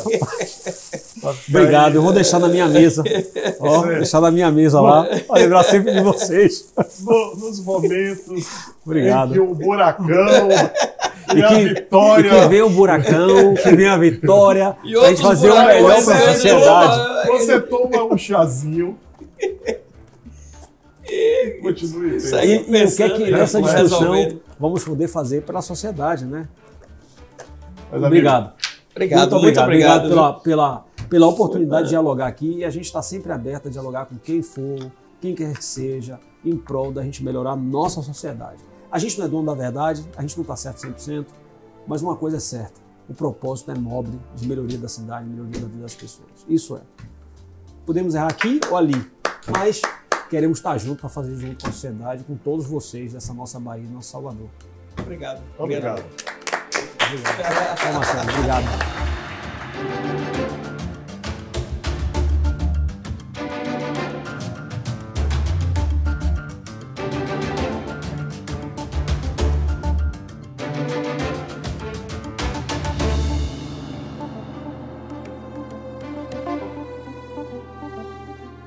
Obrigado, eu vou deixar na minha mesa. Ó, deixar na minha mesa lá, para lembrar sempre de vocês. Nos momentos Obrigado. em que o buracão e E a que vitória. vem o buracão, que vem a vitória, E pra gente outros fazer o buracões, melhor para a né? sociedade. Você toma um chazinho. Continue. Isso tendo. aí. E o que é que Pensando, nessa resolvendo. discussão vamos poder fazer pela sociedade, né? Mas, amigo, Obrigado. Obrigado, Muito obrigado viu? pela oportunidade de dialogar aqui. E a gente está sempre aberto a dialogar com quem for, quem quer que seja, em prol da gente melhorar a nossa sociedade. A gente não é dono da verdade, a gente não está certo 100%, mas uma coisa é certa, o propósito é nobre de melhoria da cidade, melhoria da vida das pessoas. Isso é. Podemos errar aqui ou ali, mas queremos estar juntos para fazer junto com a sociedade, com todos vocês dessa nossa Bahia, nosso Salvador. Obrigado. Obrigado. Obrigado. Marcelo, obrigado.